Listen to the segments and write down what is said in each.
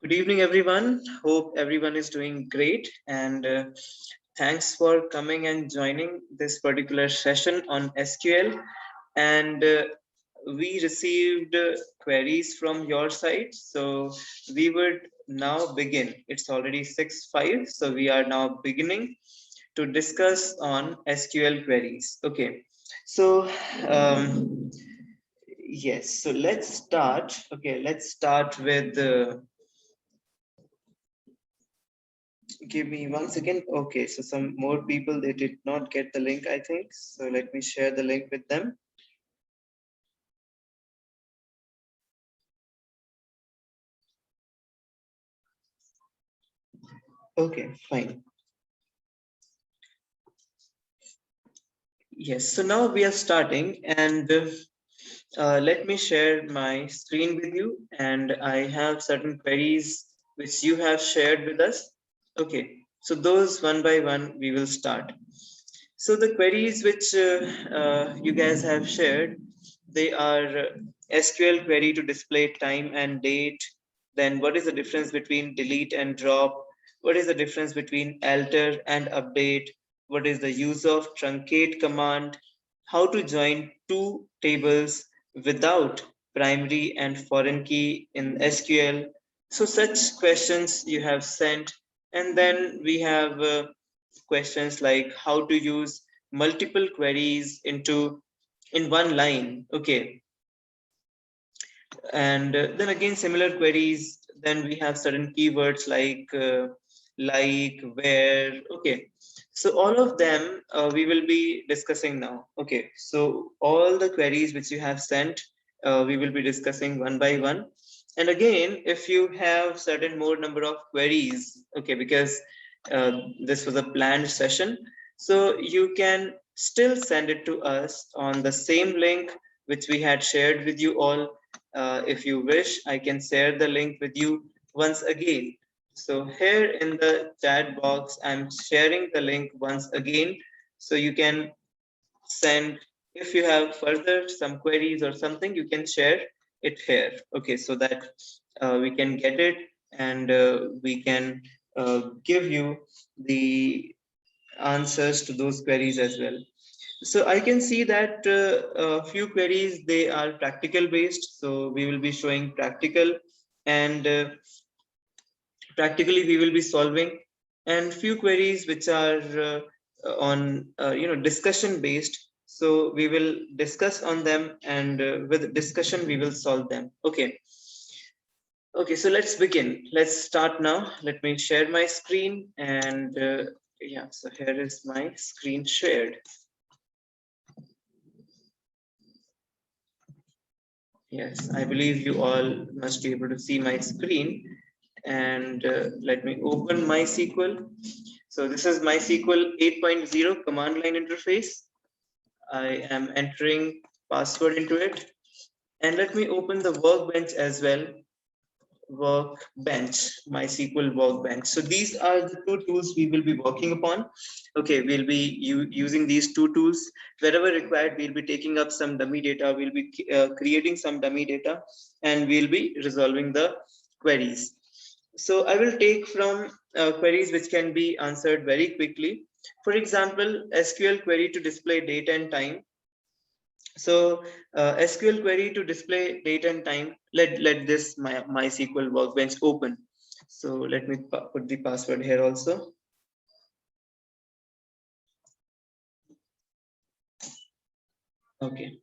Good evening, everyone. Hope everyone is doing great. And thanks for coming and joining this particular session on SQL. And we received queries from your side. So we would now begin. It's already 6:05. So we are now beginning to discuss on SQL queries. Okay. So, yes. So let's start. Okay. Let's start with. Give me 1 second. Okay, so some more people they did not get the link, I think. So let me share the link with them. Okay, fine. Yes, so now we are starting, and let me share my screen with you. And I have certain queries which you have shared with us. Okay, so those one by one we will start. So the queries which you guys have shared, they are SQL query to display time and date. Then what is the difference between delete and drop? What is the difference between alter and update? What is the use of truncate command? How to join two tables without primary and foreign key in SQL? So such questions you have sent. And then we have questions like how to use multiple queries in one line. Okay, and then again similar queries. Then we have certain keywords like where. Okay, so all of them we will be discussing now. Okay, so all the queries which you have sent, we will be discussing one by one. And again, if you have certain more number of queries, okay, because this was a planned session, so you can still send it to us on the same link which we had shared with you all. If you wish, I can share the link with you once again. So here in the chat box, I'm sharing the link once again. So you can send, if you have further some queries or something, you can share it here. Okay, so that we can get it, and we can give you the answers to those queries as well. So I can see that a few queries, they are practical based. So we will be showing practical, and practically we will be solving, and few queries which are on discussion based. So we will discuss on them, and with discussion we will solve them. Okay. Okay, so let's begin. Let's start now. Let me share my screen, and yeah, so here is my screen shared. Yes, I believe you all must be able to see my screen. And let me open MySQL. So this is MySQL 8.0 command line interface. I am entering password into it. And let me open the workbench as well. Workbench, MySQL workbench. So these are the two tools we will be working upon. Okay, we'll be using these two tools wherever required. We'll be taking up some dummy data, we'll be creating some dummy data, and we'll be resolving the queries. So I will take from queries which can be answered very quickly. For example, SQL query to display date and time. So SQL query to display date and time. Let this MySQL workbench open. So let me put the password here also. Okay.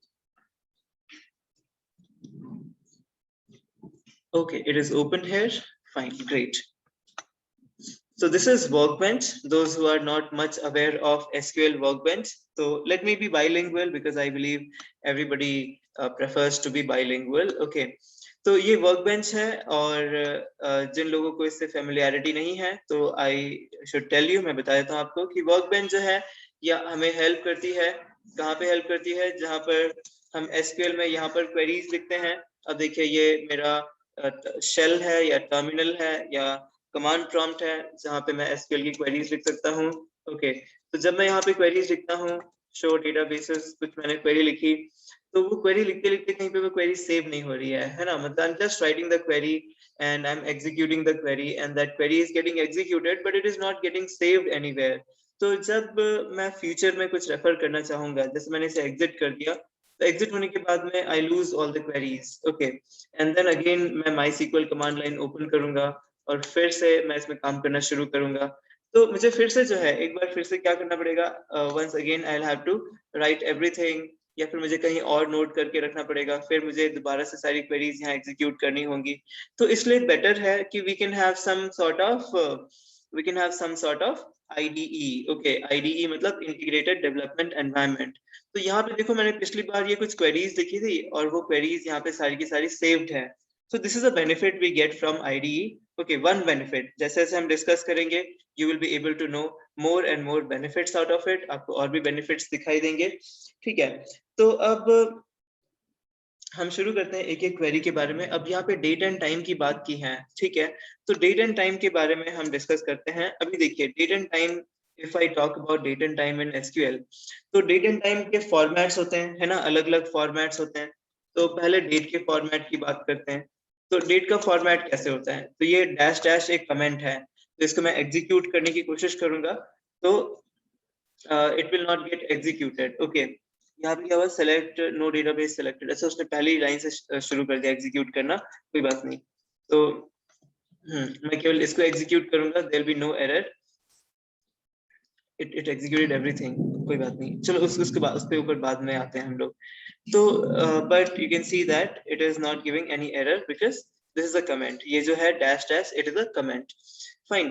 Okay, it is open here. Fine, great. So this is Workbench, those who are not much aware of SQL Workbench. So let me be bilingual because I believe everybody prefers to be bilingual. Okay. तो ये workbench है, और जिन लोगों को इससे familiarity नहीं है तो आई शुड टेल यू, मैं बता देता हूँ आपको कि वर्कबेंच जो है या हमें हेल्प करती है, कहाँ पे हेल्प करती है, जहाँ पर हम एसक्यूएल में यहाँ पर क्वेरीज लिखते हैं. अब देखिए ये मेरा शेल है या टर्मिनल है या कमांड प्रॉम्प्ट है जहाँ पे मैं एसक्यूएल की क्वेरीज लिख सकता हूँ. ओके, तो जब मैं यहाँ पे क्वेरीज लिखता हूँ, शो डेटाबेसेस, कुछ मैंने क्वेरी लिखी, तो वो क्वेरी लिखते लिखते कहीं पे वो क्वेरी सेव नहीं हो रही है ना, मतलब I am just writing the query and I am executing the query and that query is getting executed but it is not getting saved anywhere. तो जब मैं फ्यूचर में कुछ रेफर करना चाहूंगा, जैसे मैंने इसे एग्जिट कर दिया, तो एग्जिट होने के बाद में I lose all the queries, okay, and then again मैं MySQL कमांड लाइन ओपन करूंगा और फिर से मैं इसमें काम करना शुरू करूंगा। तो मुझे फिर से जो है एक बार फिर से क्या करना पड़ेगा, once again I have to write everything, या फिर मुझे कहीं और नोट करके रखना पड़ेगा, फिर मुझे दोबारा से सारी क्वेरीज यहाँ एग्जीक्यूट करनी होंगी। तो इसलिए बेटर है कि we can have some sort of IDE, okay, IDE मतलब इंटीग्रेटेड डेवलपमेंट एनवायरनमेंट। तो यहाँ पे देखो मैंने पिछली बार ये कुछ क्वेरीज लिखी थी और वो क्वेरीज यहाँ पे सारी की सारी सेव्ड है। So this is a benefit we get from IDE. Okay, one benefit. जैसे जैसे हम डिस्कस करेंगे, you will be able to know more and more benefits out of it. आपको और भी benefits दिखाई देंगे, ठीक है। तो अब हम शुरू करते हैं एक एक क्वेरी के बारे में। अब यहाँ पे डेट एंड टाइम की बात की है, ठीक है। तो डेट एंड टाइम के बारे में हम डिस्कस करते हैं। अभी देखिए date and time, if I talk about date and time in SQL, तो डेट एंड टाइम के फॉर्मेट्स होते हैं, है ना, अलग अलग फॉर्मेट्स होते हैं। तो पहले डेट के फॉर्मेट की बात करते हैं। तो डेट का फॉर्मेट कैसे होता है, तो ये डैश डैश एक कमेंट है, तो इसको मैं एग्जीक्यूट करने की कोशिश करूंगा तो it will not gate executed, okay. यहाँ पे क्या हुआ, सेलेक्ट नो डेटाबेस सेलेक्टेड, अच्छा उसने पहली ही लाइन से शुरू कर दिया एग्जीक्यूट करना, कोई बात नहीं। तो मैं केवल इसको एग्जीक्यूट करूंगा, there be no error, it executed everything, कोई बात नहीं, चलो उसके बाद उसके ऊपर बाद में आते हैं हम लोग। तो but you can see that it is not giving any error because this is a comment, ये जो है dash dash it is a comment, fine.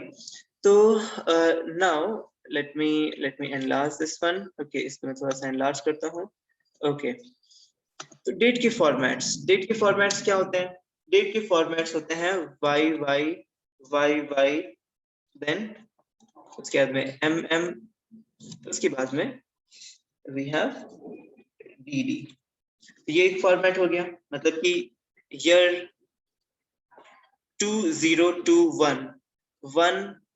तो now let me enlarge this one, okay, इसको मैं थोड़ा सा enlarge करता हूँ, okay। तो डेट के फॉर्मेट्स क्या होते हैं, डेट के फॉर्मेट्स होते हैं YY, देन उसके बाद में MM, उसके बाद में वी हैव DD। ये एक फॉर्मेट हो गया, मतलब कि ईयर 2021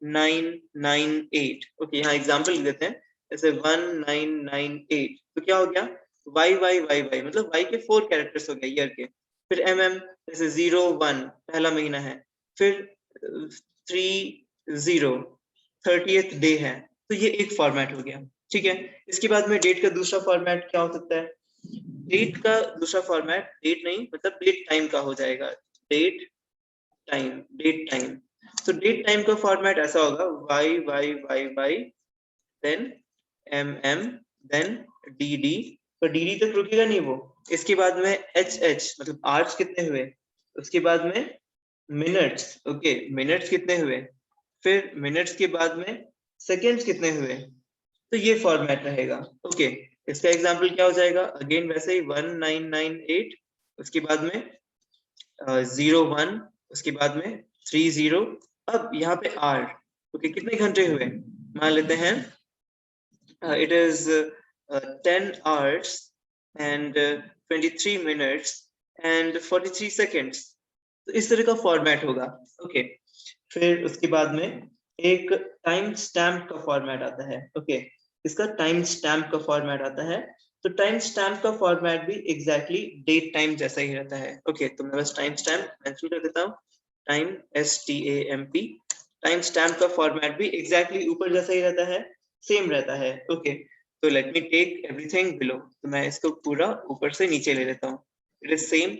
1998, ओके, यहाँ एग्जांपल लिख देते हैं, जैसे 1998, तो क्या हो गया, YY मतलब Y के 4 कैरेक्टर्स हो गए ईयर के। फिर MM, जैसे 01 पहला महीना है, फिर 30 30th डे है, तो ये एक फॉर्मेट हो गया, ठीक है। इसके बाद में डेट का दूसरा फॉर्मेट क्या हो सकता है, डेट का दूसरा फॉर्मेट डेट नहीं मतलब डेट टाइम का हो जाएगा, डेट टाइम। तो डेट टाइम का फॉर्मेट ऐसा होगा YY then MM then DD, तो DD तक रुकेगा नहीं वो। इसके बाद में HH मतलब आवर्स कितने हुए, उसके बाद में मिनट्स, ओके, मिनट्स कितने हुए, फिर मिनट्स के बाद में सेकेंड्स कितने हुए, तो ये फॉर्मेट रहेगा, ओके। इसका एग्जांपल क्या हो जाएगा, अगेन वैसे ही 1998, उसके बाद में 01, उसके बाद में 30। अब यहाँ पे आर, ओके, कितने घंटे हुए, मान लेते हैं it is 10 hours and 23 minutes and 43 seconds, तो इस तरह का फॉर्मेट होगा, ओके। फिर उसके बाद में एक टाइम स्टैम्प का फॉर्मेट आता है, ओके, इसका टाइम स्टैम्प का फॉर्मेट आता है। तो टाइम स्टैम्प का फॉर्मेट भी एग्जैक्टली डेट टाइम जैसा ही रहता है, ओके। तो मैं बस टाइम स्टैम्प मेंशन कर देता हूँ, टाइम STAMP, टाइम स्टैम्प का फॉर्मेट भी एग्जैक्टली ऊपर जैसा ही रहता है, सेम रहता है, ओके। तो let me take everything below, तो मैं इसको पूरा ऊपर से नीचे ले लेता हूँ, इट इज सेम,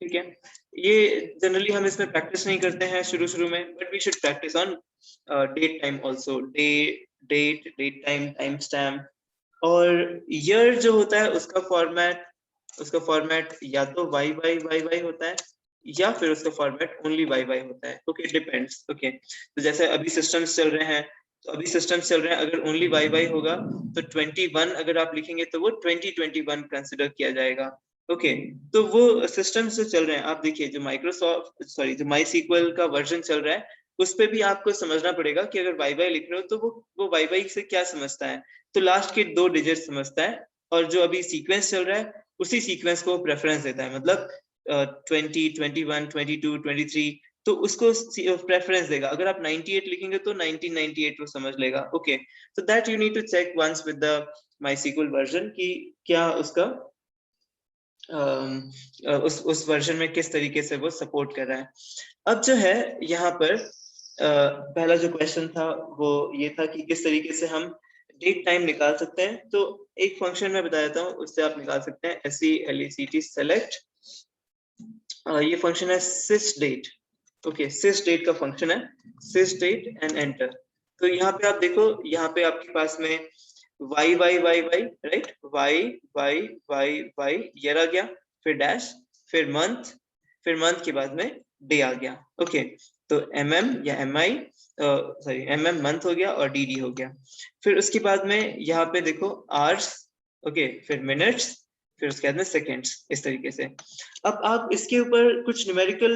ठीक है। ये जनरली हम इसमें प्रैक्टिस नहीं करते हैं शुरू में, but we should practice on date time also, date time, time stamp. और ईयर जो होता है उसका फॉर्मेट या तो YY होता है या फिर उसका फॉर्मेट ओनली YY होता है, ओके, डिपेंड्स, ओके। तो जैसे अभी सिस्टम्स चल रहे हैं, अगर ओनली YY होगा तो 21 अगर आप लिखेंगे तो वो 2021 कंसिडर किया जाएगा, ओके। तो वो सिस्टम्स जो चल रहे हैं, आप देखिए जो जो MySQL का वर्जन चल रहा है, उस पे भी आपको समझना पड़ेगा कि अगर YY लिख रहे हो तो वो YY से क्या समझता है, तो लास्ट के 2 डिजिट समझता है, और जो अभी सीक्वेंस चल रहा है उसी सीक्वेंस को प्रेफरेंस देता है, मतलब 20 21 22 23, तो उसको प्रेफरेंस देगा। अगर आप 98 लिखेंगे तो 1998 वो समझ लेगा, okay. so that you need to check once with the MySQL version कि क्या उसका उस वर्जन में किस तरीके से वो सपोर्ट कर रहा है। अब जो है यहाँ पर पहला जो क्वेश्चन था वो ये था कि किस तरीके से हम डेट टाइम निकाल सकते हैं। तो एक फंक्शन मैं बता देता हूँ, उससे आप निकाल सकते हैं SELECT सेलेक्ट। ये फंक्शन है sysdate। ओके, sysdate का फंक्शन है sysdate एंड एंटर। तो यहाँ पे आप देखो, यहाँ पे आपके पास में y y y y right, y y y y year आ गया, फिर डैश, फिर मंथ के बाद में डे आ गया। ओके, तो mm या mi सॉरी mm मंथ हो गया और dd हो गया। फिर उसके बाद में यहाँ पे देखो आवर्स, ओके, फिर मिनट्स, फिर उसके बाद में सेकेंड्स, इस तरीके से। अब आप इसके ऊपर कुछ न्यूमेरिकल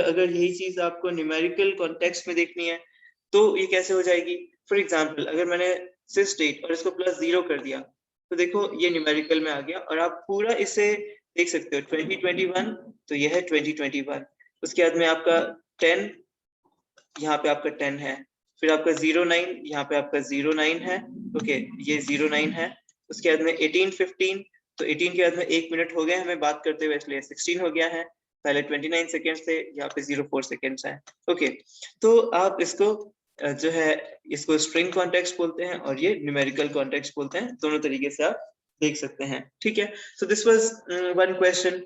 अगर यही चीज आपको न्यूमेरिकल कॉन्टेक्स्ट में देखनी है तो ये कैसे हो जाएगी। फॉर एग्जाम्पल, अगर मैंने sysdate और इसको +0 कर दिया तो देखो ये न्यूमेरिकल में आ गया, और आप पूरा इसे देख सकते हो 2021, तो यह है 2021। उसके बाद में आपका 10, यहाँ पे आपका 10 है, फिर आपका 09, यहाँ पे आपका 09 है। ओके, ये 09 है। उसके बाद में 18 15, तो 18 के बाद में 1 मिनट हो गए हमें बात करते हुए, इसलिए 16 हो गया है। पहले 29 सेकेंड थे, यहाँ पे 04 सेकेंड्स है। ओके, तो आप इसको जो है इसको स्ट्रिंग कॉन्टेक्स्ट बोलते हैं और ये न्यूमेरिकल कॉन्टेक्स्ट बोलते हैं। दोनों तरीके से आप देख सकते हैं, ठीक है। So this was one question.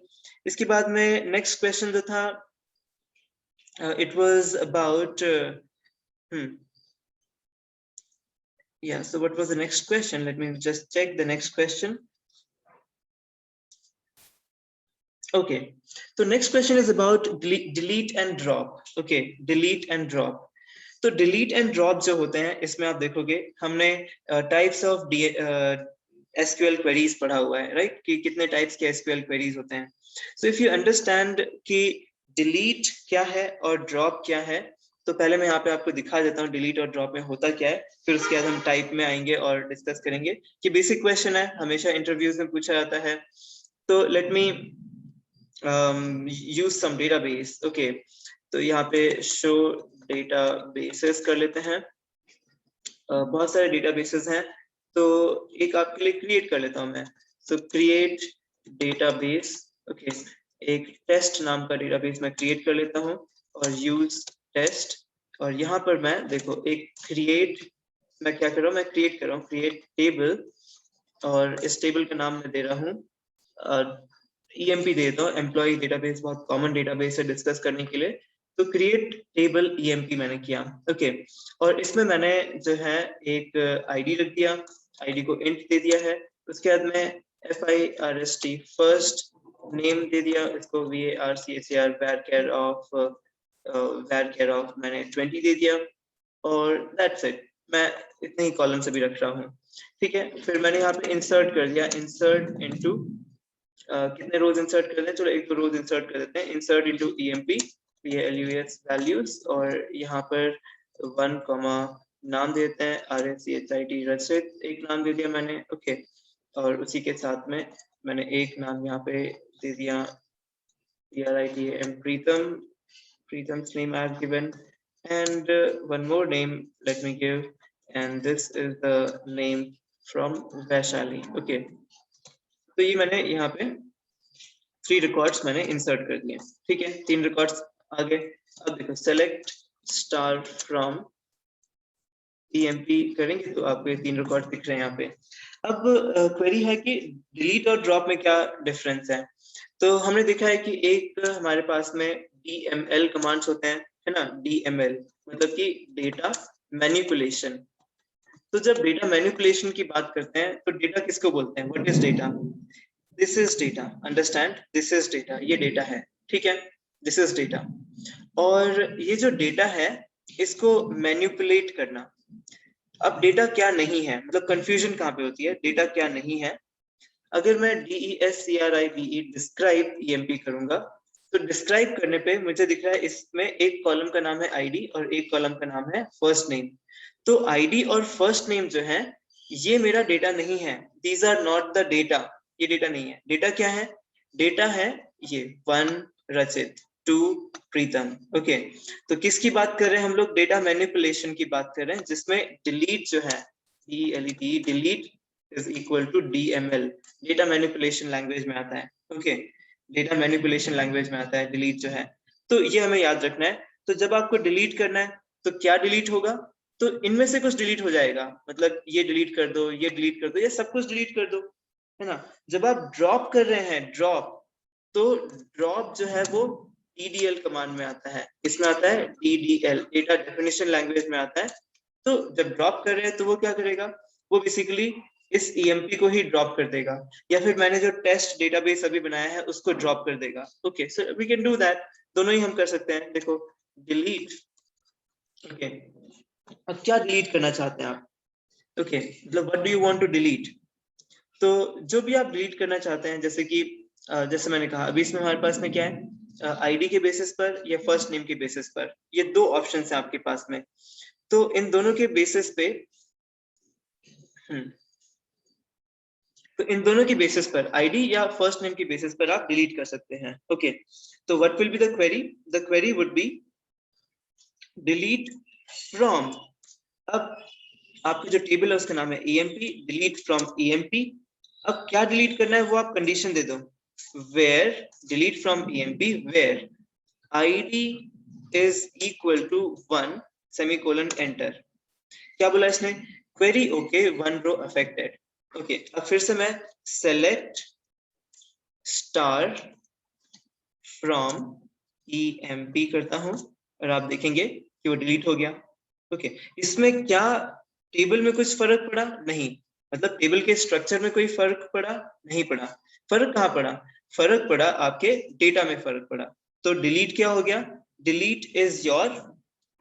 इसके बाद में नेक्स्ट क्वेश्चन जो था, it was about yeah, so what was the next question? Let me just check the next question. Okay, so next question is about delete and drop. Okay, delete and drop. तो delete and drop जो होते हैं, इसमें आप देखोगे हमने types of SQL queries पढ़ा हुआ है, right? कि कितने types के SQL queries होते हैं। So if you understand कि delete क्या है और drop क्या है, तो पहले मैं यहाँ पे आपको दिखा देता हूँ delete और drop में होता क्या है, फिर उसके बाद हम type में आएंगे और डिस्कस करेंगे। कि बेसिक क्वेश्चन है, हमेशा इंटरव्यूज में पूछा जाता है। तो let me use some database. Okay, तो यहाँ पे show databases कर लेते हैं। बहुत सारे databases हैं, तो एक आपके लिए create कर लेता हूँ मैं। So create database. Okay, एक test नाम का database मैं create कर लेता हूँ और use test। और यहाँ पर मैं देखो एक create, मैं क्या कर रहा हूँ, मैं create कर रहा हूँ create table, और इस table का नाम मैं दे रहा हूँ EMP दे देता हूँ, एम्प्लॉय डेटाबेस बहुत कॉमन डेटाबेस है डिस्कस करने के लिए। तो क्रिएट टेबल EMP मैंने किया। ओके, और इसमें मैंने जो है एक आईडी रख दिया, आईडी को इंट दे दिया है। उसके बाद में FIRST फर्स्ट नेम दे दिया, इसको VARCHAR varchar ऑफ मैंने 20 दे दिया, और दैट्स इट। मैं इतने ही कॉलम से भी रख रहा हूँ, ठीक है। फिर मैंने यहाँ पे इंसर्ट कर दिया, इंसर्ट इनटू कितने रोज इंसर्ट कर दें, चलो एक तो रोज इंसर्ट कर देते हैं। Insert into EMP VALUS values, और यहाँ पर 1, नाम देते हैं RACHIT रचित, एक नाम दे दिया मैंने। ओके, और उसी के साथ में मैंने एक नाम यहाँ पे दे दिया PRITAM Pritam, Pritam's name I have given, and one more name let me give, and this is the name from Vaishali. Okay, तो ये मैंने यहाँ पे 3 रिकॉर्ड्स मैंने इंसर्ट कर दिए, ठीक है। 3 रिकॉर्ड्स आ गए। अब देखो सेलेक्ट स्टार फ्रॉम EMP करेंगे तो आपको ये 3 रिकॉर्ड दिख रहे हैं यहाँ पे। अब क्वेरी है कि डिलीट और ड्रॉप में क्या डिफरेंस है। तो हमने देखा है कि एक हमारे पास में DML कमांड्स होते हैं, है ना। DML मतलब कि डेटा मैनिपुलेशन। तो जब डेटा मैनिपुलेशन की बात करते हैं तो डेटा किसको बोलते हैं, what is data. This is data, understand, this is data, ये डेटा है, ठीक है, दिस इज डेटा। और ये जो डेटा है इसको मैनिपुलेट करना। अब डेटा क्या नहीं है, मतलब कंफ्यूजन कहाँ पे होती है, डेटा क्या नहीं है। अगर मैं DESCRIBE डिस्क्राइब EMP करूंगा तो डिस्क्राइब करने पे मुझे दिख रहा है इसमें एक कॉलम का नाम है ID और एक कॉलम का नाम है फर्स्ट नेम। तो ID और फर्स्ट नेम जो है ये मेरा डेटा नहीं है, these are not the data, ये डेटा नहीं है। डेटा क्या है, डेटा है ये 1 रचित, 2 प्रीतम। ओके, तो किसकी बात कर रहे हैं हम लोग, डेटा मैनिपुलेशन की बात कर रहे हैं, जिसमें डिलीट जो है DELET delete is equal to DML, data manipulation language में आता है। ओके, डेटा मैनिपुलेशन लैंग्वेज में आता है डिलीट जो है। तो ये हमें याद रखना है। तो जब आपको डिलीट करना है तो क्या डिलीट होगा, तो इनमें से कुछ डिलीट हो जाएगा, मतलब ये डिलीट कर दो, ये डिलीट कर दो, ये सब कुछ डिलीट कर दो, है ना। जब आप ड्रॉप कर रहे हैं ड्रॉप, तो ड्रॉप जो है वो DDL कमांड में आता है, इसमें आता है DDL, डेटा डेफिनेशन लैंग्वेज में आता है। तो जब ड्रॉप कर रहे हैं तो वो क्या करेगा, वो बेसिकली इस EMP को ही ड्रॉप कर देगा, या फिर मैंने जो टेस्ट डेटाबेस अभी बनाया है उसको ड्रॉप कर देगा। Okay, so we can do that, दोनों ही हम कर सकते हैं। देखो डिलीट, ओके, अब क्या डिलीट करना चाहते हैं आप, ओके, मतलब what do you want to delete. तो जो भी आप डिलीट करना चाहते हैं, जैसे कि जैसे मैंने कहा अभी इसमें हमारे पास में क्या है, ID के बेसिस पर या फर्स्ट नेम के बेसिस पर, ये दो ऑप्शंस हैं आपके पास में। तो इन दोनों के बेसिस पे तो इन दोनों के बेसिस पर ID या फर्स्ट नेम के बेसिस पर आप डिलीट कर सकते हैं। ओके, तो what will be the query, the query would be delete from, अब आपकी जो टेबल है उसका नाम है EMP, डिलीट फ्रॉम EMP। अब क्या डिलीट करना है वो आप कंडीशन दे दो, where delete from EMP where ID is equal to 1 semicolon enter। क्या बोला इसने, query okay, one row affected। Okay, अब फिर से मैं select star from EMP करता हूं और आप देखेंगे कि वो डिलीट हो गया। ओके, इसमें क्या टेबल में कुछ फर्क पड़ा, नहीं, मतलब टेबल के स्ट्रक्चर में कोई फर्क पड़ा नहीं पड़ा। फर्क कहाँ पड़ा, फर्क पड़ा आपके डेटा में फर्क पड़ा। तो डिलीट क्या हो गया, delete is your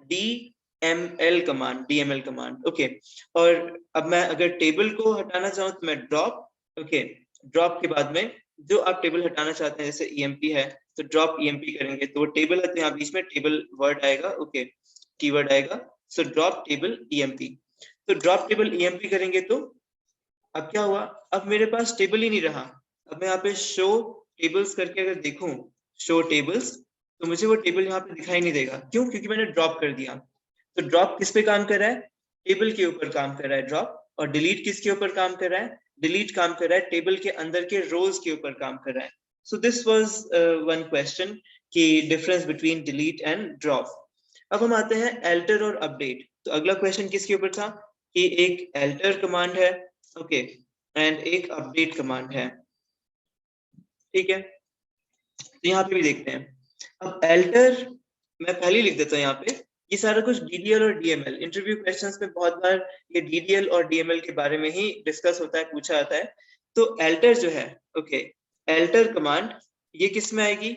DML command, DML command. Okay, और अब मैं अगर टेबल को हटाना चाहूँ तो मैं ड्रॉप, ओके, ड्रॉप के बाद में जो आप टेबल हटाना चाहते हैं, जैसे EMP है तो ड्रॉप EMP करेंगे तो वो टेबल है, तो यहाँ बीच में टेबल वर्ड आएगा, ओके, कीवर्ड आएगा, सो ड्रॉप टेबल EMP। तो ड्रॉप टेबल EMP करेंगे तो अब क्या हुआ, अब मेरे पास टेबल ही नहीं रहा। अब मैं यहाँ पे शो टेबल्स करके अगर देखूं, शो टेबल्स, तो मुझे वो टेबल यहाँ पे दिखाई नहीं देगा। क्यों, क्योंकि मैंने ड्रॉप कर दिया। तो ड्रॉप किस पे काम कर रहा है, टेबल के ऊपर काम कर रहा है ड्रॉप। और डिलीट किसके ऊपर काम कर रहा है, डिलीट काम कर रहा है टेबल के अंदर के रोज के ऊपर काम कर रहा है। So this was one question कि difference between delete and drop. अब हम आते हैं एल्टर और अपडेट। तो अगला क्वेश्चन किसके ऊपर था कि एक एल्टर कमांड है, ओके, एंड एक अपडेट कमांड है, ठीक है। तो यहाँ पे भी देखते हैं। अब एल्टर मैं पहले लिख देता हूँ यहाँ पे, ये सारा कुछ DDL और DML, इंटरव्यू क्वेश्चंस में बहुत बार ये DDL और DML के बारे में ही डिस्कस होता है, पूछा जाता है। तो एल्टर जो है, ओके, एल्टर कमांड ये किस में आएगी,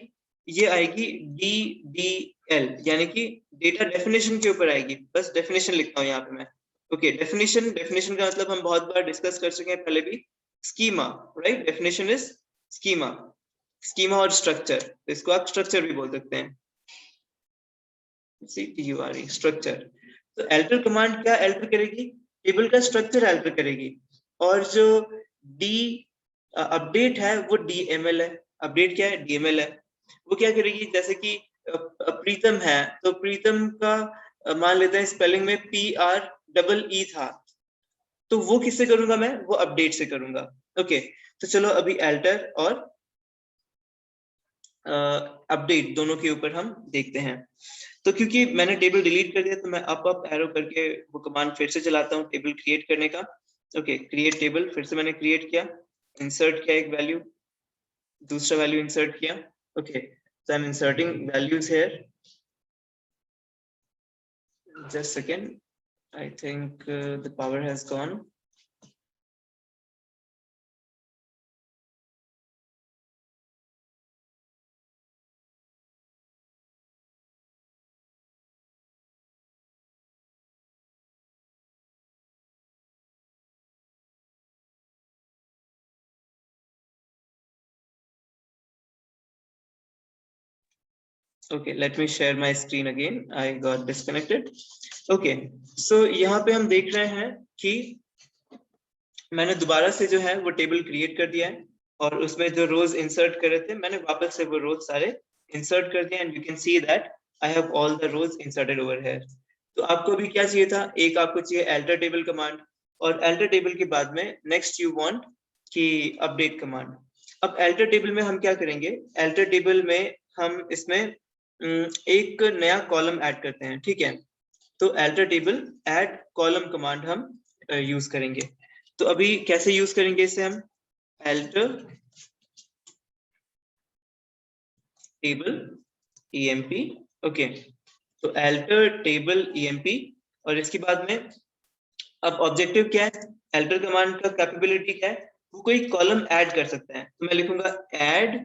ये आएगी DDL, यानी कि डेटा डेफिनेशन के ऊपर आएगी। बस डेफिनेशन लिखता हूँ यहाँ पे मैं, ओके, डेफिनेशन, डेफिनेशन का मतलब हम बहुत बार डिस्कस कर चुके हैं पहले भी, schema, right, definition is schema, schema और स्ट्रक्चर, इसको आप स्ट्रक्चर भी बोल सकते हैं, CTURE, स्ट्रक्चर। तो एल्टर कमांड क्या एल्टर करेगी, टेबल का स्ट्रक्चर एल्टर करेगी। और जो डी अपडेट है वो DML है, अपडेट क्या है, DML है। वो क्या करेगी, जैसे कि प्रीतम है तो प्रीतम का मान लेते हैं स्पेलिंग में PREE था, तो वो किससे करूंगा मैं, वो अपडेट से करूंगा। ओके, तो चलो अभी एल्टर और अपडेट दोनों के ऊपर हम देखते हैं। तो क्योंकि मैंने टेबल डिलीट कर दिया तो मैं अप एरो करके वो कमांड फिर से चलाता हूँ टेबल क्रिएट करने का। ओके, क्रिएट टेबल फिर से मैंने क्रिएट किया, इंसर्ट किया एक वैल्यू, दूसरा वैल्यू इंसर्ट किया। Okay, so I'm inserting values here, just second, I think the power has gone. Okay, let me share my screen again, I got disconnected. Okay, so यहाँ पे हम देख रहे हैं कि मैंने दोबारा से जो है वो टेबल क्रिएट कर दिया है और उसमें जो रोज इंसर्ट कर रहे थे मैंने वापस से वो रोज सारे इंसर्ट कर दिए, and you can see that I have all the rows inserted over here. तो आपको भी क्या चाहिए था, एक आपको चाहिए एल्टर टेबल कमांड, और alter टेबल के बाद में नेक्स्ट यू वांट कि अपडेट कमांड। अब alter टेबल में हम क्या करेंगे, alter टेबल में हम इसमें एक नया कॉलम ऐड करते हैं, ठीक है। तो alter table add column command हम यूज करेंगे। तो अभी कैसे यूज करेंगे इसे हम, alter टेबल emp, ओके। तो alter टेबल emp, और इसके बाद में अब ऑब्जेक्टिव क्या है, alter कमांड का कैपेबिलिटी क्या है, वो कोई कॉलम ऐड कर सकता है। तो मैं लिखूंगा ऐड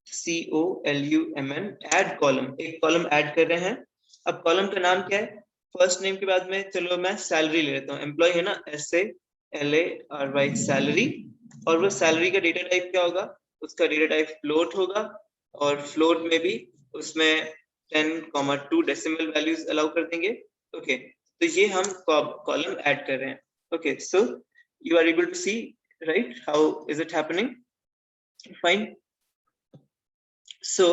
COLUMN, ऐड कॉलम, एक कॉलम ऐड कर रहे हैं। अब कॉलम का नाम क्या है, फर्स्ट नेम के बाद में चलो मैं सैलरी ले लेता हूँ, एम्प्लॉय है ना, SALARY सैलरी, और वो सैलरी का डेटा टाइप क्या होगा, उसका डेटा टाइप फ्लोट होगा, और फ्लोट में भी उसमें 10,2 डेसिमल वैल्यूज अलाउ कर देंगे, ओके। तो ये हम कॉलम ऐड कर रहे हैं, okay. So you are able to see right how is it happening, fine. So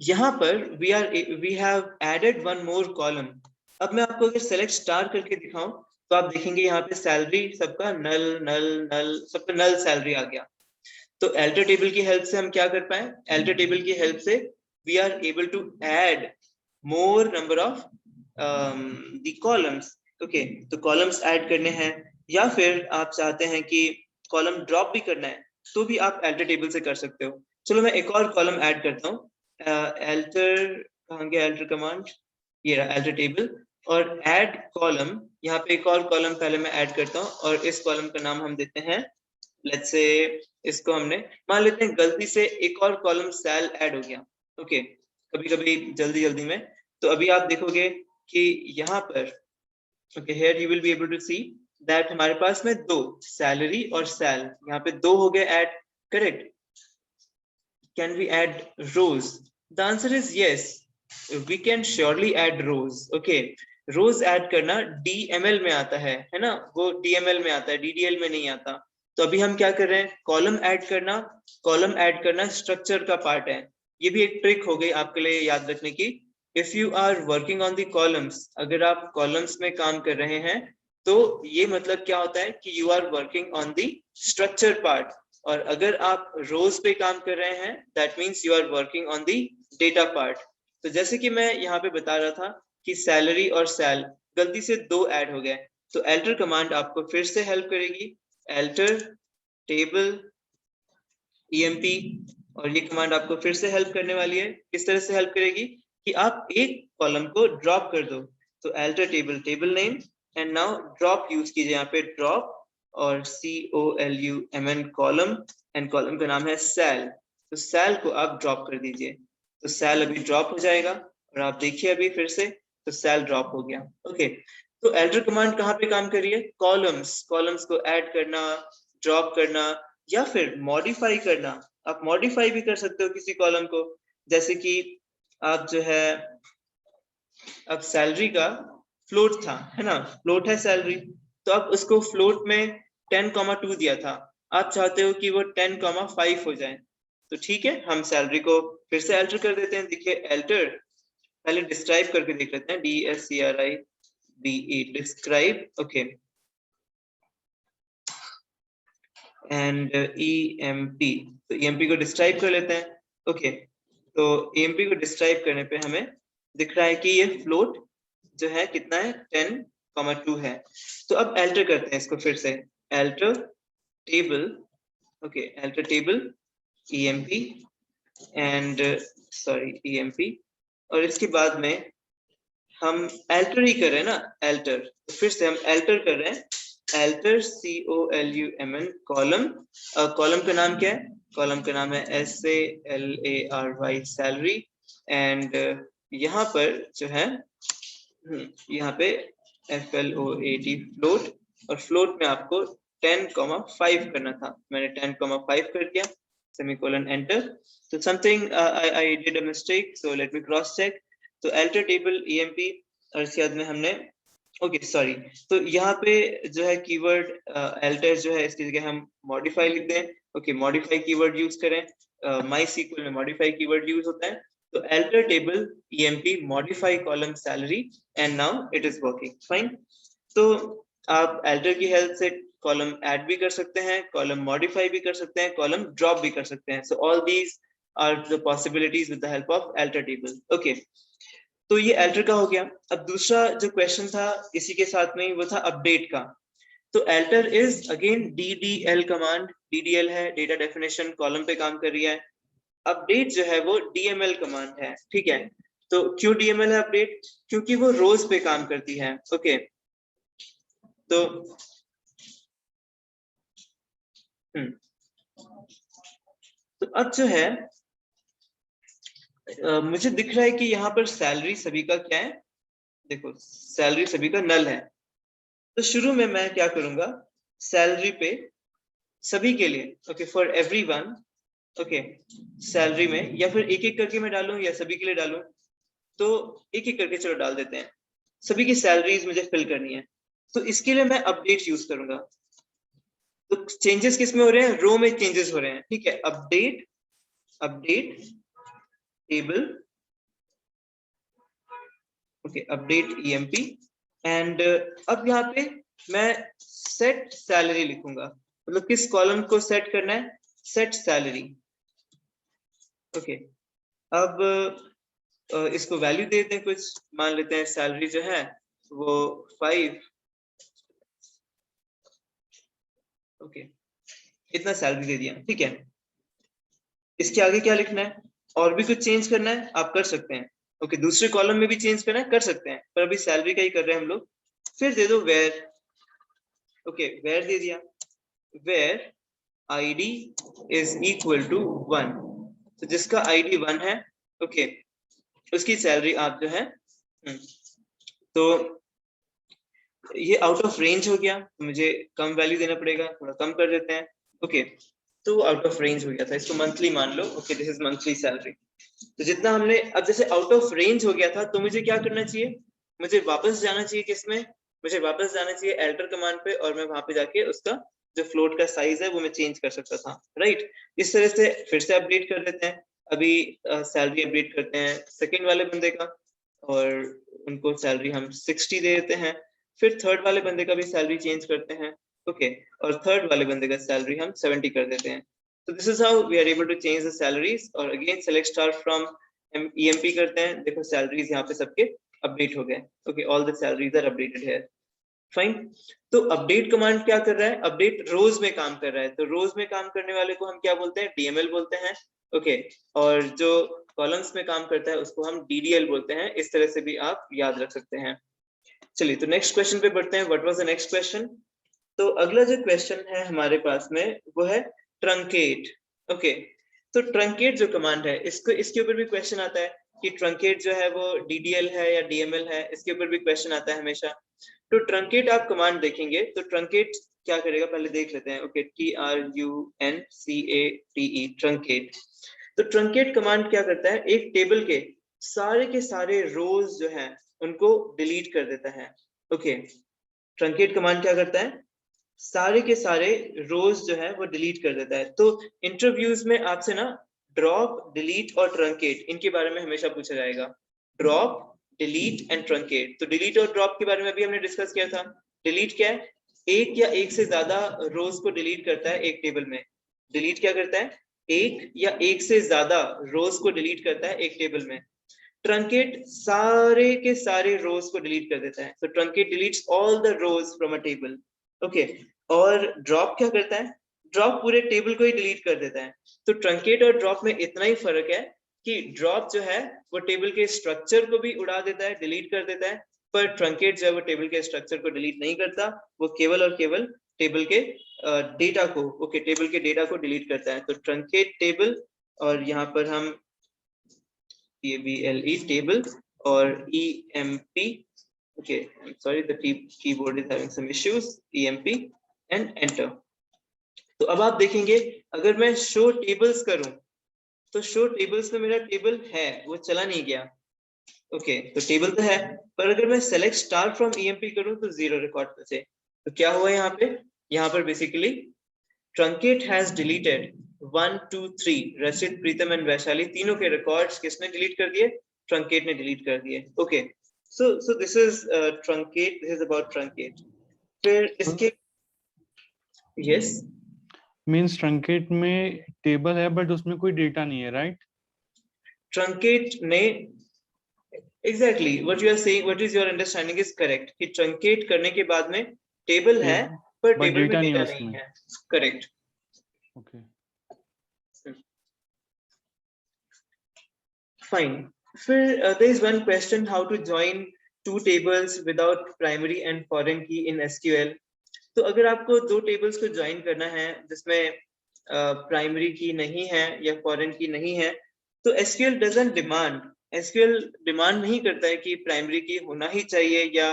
यहाँ पर we have added one more column. अब मैं आपको अगर सेलेक्ट स्टार करके दिखाऊं तो आप देखेंगे यहाँ पे सैलरी सबका नल नल नल, सबका नल सैलरी आ गया। तो alter टेबल की हेल्प से हम क्या कर पाए, alter टेबल की हेल्प से we are able to add more number of the columns, okay. तो कॉलम्स ऐड करने हैं, या फिर आप चाहते हैं कि कॉलम ड्रॉप भी करना है, तो भी आप alter टेबल से कर सकते हो। चलो मैं एक और कॉलम ऐड करता हूँ, alter, कहाँ गया alter कमांड, ये रहा alter टेबल, और ऐड कॉलम, यहाँ पे एक और कॉलम पहले मैं ऐड करता हूँ, और इस कॉलम का नाम हम देते हैं, लेट्स से इसको हमने मान लेते हैं गलती से एक और कॉलम सेल ऐड हो गया, ओके, कभी कभी जल्दी जल्दी में। तो अभी आप देखोगे कि यहाँ पर, okay, here you will be able to see that हमारे पास में दो सैलरी और सेल, यहाँ पे दो हो गए add, correct. Can we add rows, the answer is yes, we can surely add rows, okay. Rows add करना DML में आता है ना, वो DML में आता है, DDL में नहीं आता। तो अभी हम क्या कर रहे हैं, कॉलम ऐड करना, कॉलम ऐड करना स्ट्रक्चर का पार्ट है। ये भी एक ट्रिक हो गई आपके लिए याद रखने की, if you are working on the columns, अगर आप कॉलम्स में काम कर रहे हैं तो ये मतलब क्या होता है कि you are working on the structure part, और अगर आप रोज पे काम कर रहे हैं that means you are working on the data part. तो जैसे कि मैं यहाँ पे बता रहा था कि सैलरी और सेल गलती से दो ऐड हो गए, तो alter कमांड आपको फिर से हेल्प करेगी, alter टेबल emp, और ये कमांड आपको फिर से हेल्प करने वाली है। किस तरह से हेल्प करेगी कि आप एक कॉलम को ड्रॉप कर दो, तो alter table table name, and now drop use कीजिए, यहाँ पे ड्रॉप और COLUMN कॉलम, एंड कॉलम का नाम है सेल, तो सेल को आप ड्रॉप कर दीजिए। तो सेल अभी ड्रॉप हो जाएगा, और आप देखिए अभी फिर से, तो सेल ड्रॉप हो गया, ओके। तो alter कमांड कहाँ पे काम कर रही है, कॉलम्स, कॉलम्स को ऐड करना, ड्रॉप करना, या फिर मॉडिफाई करना। आप मॉडिफाई भी कर सकते हो किसी कॉलम को, जैसे कि आप जो है, अब सैलरी का फ्लोट था, है ना, फ्लोट है सैलरी, तो आप उसको फ्लोट में 10,2 दिया था, आप चाहते हो कि वो 10,5 हो जाए, तो ठीक है, हम सैलरी को फिर से alter कर देते हैं। देखिए alter, पहले डिस्क्राइब करके देख लेते हैं, DSCRIBE describe, okay, and EMP, तो EMP को डिस्क्राइब कर लेते हैं, ओके। तो EMP को डिस्क्राइब करने पे हमें दिख रहा है कि ये फ्लोट जो है कितना है, 10,2 है। तो अब alter करते हैं इसको फिर से, alter table, okay, alter table EMP and EMP, और इसके बाद में हम alter ही कर रहे हैं ना, alter, तो फिर से हम alter कर रहे हैं, alter COLUMN कॉलम, कॉलम का नाम क्या है, कॉलम का नाम है SALARY सैलरी, एंड यहाँ पर जो है, यहाँ पे FLOAT फ्लोट, और फ्लोट में आपको 10,5 करना था, मैंने 10,5 कर दिया, सेमीकोलन एंटर। तो something I did a mistake, so let me cross check. तो alter टेबल EMP, और इसके बाद में हमने, ओके सॉरी, तो यहाँ पे जो है कीवर्ड alter जो है इसकी जगह हम मॉडिफाई लिख दें, ओके, मॉडिफाई कीवर्ड यूज करें, MySQL में मॉडिफाई कीवर्ड यूज होता है। तो alter table EMP modify column salary, and now it is working fine। तो आप अल्टर की हेल्प से कॉलम ऐड भी कर सकते हैं, कॉलम मॉडिफाई भी कर सकते हैं, कॉलम ड्रॉप भी कर सकते हैं. So all these are the possibilities with the help of alter table. Okay, तो ये अल्टर का हो गया. अब दूसरा जो क्वेश्चन था इसी के साथ में ही, वो था अपडेट का. तो alter is again DDL command. DDL है डेटा डेफिनेशन, कॉलम पे काम कर रही है. अपडेट जो है वो DML कमांड है. ठीक है, तो क्यों DML है अपडेट? क्योंकि वो रोज पे काम करती है. ओके, तो तो अब जो है मुझे दिख रहा है कि यहाँ पर सैलरी सभी का क्या है. देखो, सैलरी सभी का नल है. तो शुरू में मैं क्या करूंगा, सैलरी पे सभी के लिए, okay, for everyone, okay, salary में, या फिर एक एक करके मैं डालूं या सभी के लिए डालूं, तो एक एक करके चलो डाल देते हैं. सभी की सैलरीज मुझे फिल करनी है, तो इसके लिए मैं अपडेट यूज करूंगा. तो चेंजेस किस में हो रहे हैं? रो में चेंजेस हो रहे हैं. ठीक है, update, update table, okay, update EMP. And अब यहाँ पे मैं सेट सैलरी लिखूंगा. मतलब किस कॉलम को सेट करना है? Set salary. ओके, अब इसको वैल्यू दे दें कुछ. मान लेते हैं सैलरी जो है वो 5. ओके, इतना सैलरी दे दिया. ठीक है, इसके आगे क्या लिखना है? और भी कुछ चेंज करना है आप कर सकते हैं. ओके, दूसरे कॉलम में भी चेंज करना है कर सकते हैं, पर अभी सैलरी का ही कर रहे हैं हम लोग. फिर दे दो वेयर. ओके, वेयर दे दिया. Where ID is equal to 1. तो जिसका ID 1 है, ओके, उसकी सैलरी आप जो है, तो ये आउट ऑफ रेंज हो गया, तो मुझे कम वैल्यू देना पड़ेगा, थोड़ा कम कर देते हैं. ओके, तो आउट ऑफ रेंज हो गया था, इसको मंथली मान लो. Okay, this is monthly salary. तो जितना हमने, अब जैसे आउट ऑफ रेंज हो गया था, तो मुझे क्या करना चाहिए? मुझे वापस जाना चाहिए किसमें? मुझे वापस जाना चाहिए अल्टर कमांड पे, और मैं वहां पे जाके उसका जो फ्लोट का साइज है वो मैं चेंज कर सकता था. राइट, इस तरह से फिर से अपडेट कर देते हैं. अभी सैलरी अपडेट करते हैं सेकंड वाले बंदे का, और उनको सैलरी हम 60 दे देते हैं. फिर थर्ड वाले बंदे का भी सैलरी चेंज करते हैं. ओके, और थर्ड वाले बंदे का सैलरी हम 70 कर देते हैं. So this is how we are able to change the salaries. और again select star from EMP करते हैं. देखो salaries यहाँ पे सबके अपडेट हो गए. Okay, all the salaries are updated here. Fine. तो अपडेट कमांड क्या कर रहा है? अपडेट रोज में काम कर रहा है. तो रोज में काम करने वाले को हम क्या बोलते हैं? DML बोलते हैं. ओके, और जो कॉलम्स में काम करता है उसको हम DDL बोलते हैं. इस तरह से भी आप याद रख सकते हैं. चलिए, तो नेक्स्ट क्वेश्चन पे बढ़ते हैं. What was the next question? तो अगला जो क्वेश्चन है हमारे पास में वो है ट्रंकेट. ओके, तो ट्रंकेट जो कमांड है, इसको, इसके ऊपर भी क्वेश्चन आता है कि ट्रंकेट जो है वो DDL है या DML है. इसके ऊपर भी क्वेश्चन आता है हमेशा. तो ट्रंकेट आप कमांड देखेंगे तो ट्रंकेट क्या करेगा पहले देख लेते हैं. Okay, TRUNCATE, truncate. तो ट्रंकेट कमांड क्या करता है? एक टेबल के सारे रोज जो है उनको डिलीट कर देता है. ओके, ट्रंकेट कमांड क्या करता है? सारे के सारे रोज जो है वो डिलीट कर देता है. तो इंटरव्यूज में आपसे ना ड्रॉप, डिलीट और ट्रंकेट, इनके बारे में हमेशा पूछा जाएगा. Drop, delete and truncate. तो डिलीट और ड्रॉप के बारे में भी हमने डिस्कस किया था. डिलीट क्या है? एक या एक से ज्यादा रोज को डिलीट करता है एक टेबल में. डिलीट क्या करता है? एक या एक से ज्यादा रोज को डिलीट करता है एक टेबल में. ट्रंकेट सारे के सारे रोज को डिलीट कर देता है. तो truncate deletes all the rows from a table. Okay, और ड्रॉप क्या करता है? ड्रॉप पूरे टेबल को ही डिलीट कर देता है. तो ट्रंकेट और ड्रॉप में इतना ही फर्क है कि ड्रॉप जो है वो टेबल के स्ट्रक्चर को भी उड़ा देता है, डिलीट कर देता है, पर ट्रंकेट जो है वो टेबल के स्ट्रक्चर को डिलीट नहीं करता. वो केवल और केवल टेबल के डेटा को, ओके, टेबल के डेटा को डिलीट करता है. तो ट्रंकेट टेबल, और यहाँ पर हम TABLE टेबल, और EMP. okay, I'm sorry, the keyboard is having some issues. EMP and enter. तो अब आप देखेंगे अगर मैं शो टेबल्स करूं तो शो टेबल्स में मेरा टेबल है, वो चला नहीं गया. ओके, तो टेबल तो है, पर अगर मैं सेलेक्ट स्टार फ्रॉम EMP करूं तो 0 रिकॉर्ड बचे. तो क्या हुआ यहाँ पे? यहाँ पर बेसिकली ट्रंकेट हैज डिलीटेड 1 2 3 रचित, प्रीतम एंड वैशाली, तीनों के रिकॉर्ड्स किसने डिलीट कर दिए? ट्रंकेट ने डिलीट कर दिए. Okay, so this is truncate. This is about truncate. फिर इसके यस मीन्स ट्रंकेट में टेबल है बट उसमें कोई डेटा नहीं है, राइट? ट्रंकेट में exactly what you are saying, what is your understanding is correct कि ट्रंकेट करने के बाद में टेबल है पर बट टेबल में डेटा नहीं है डेटा नहीं उसमें। है। करेक्ट। Okay fine. फिर there is one question, how to join two tables without primary and foreign key in SQL। तो अगर आपको दो टेबल्स को ज्वाइन करना है जिसमें प्राइमरी की नहीं है या फॉरेन की नहीं है, तो SQL doesn't demand, SQL demand नहीं करता है कि प्राइमरी की होना ही चाहिए या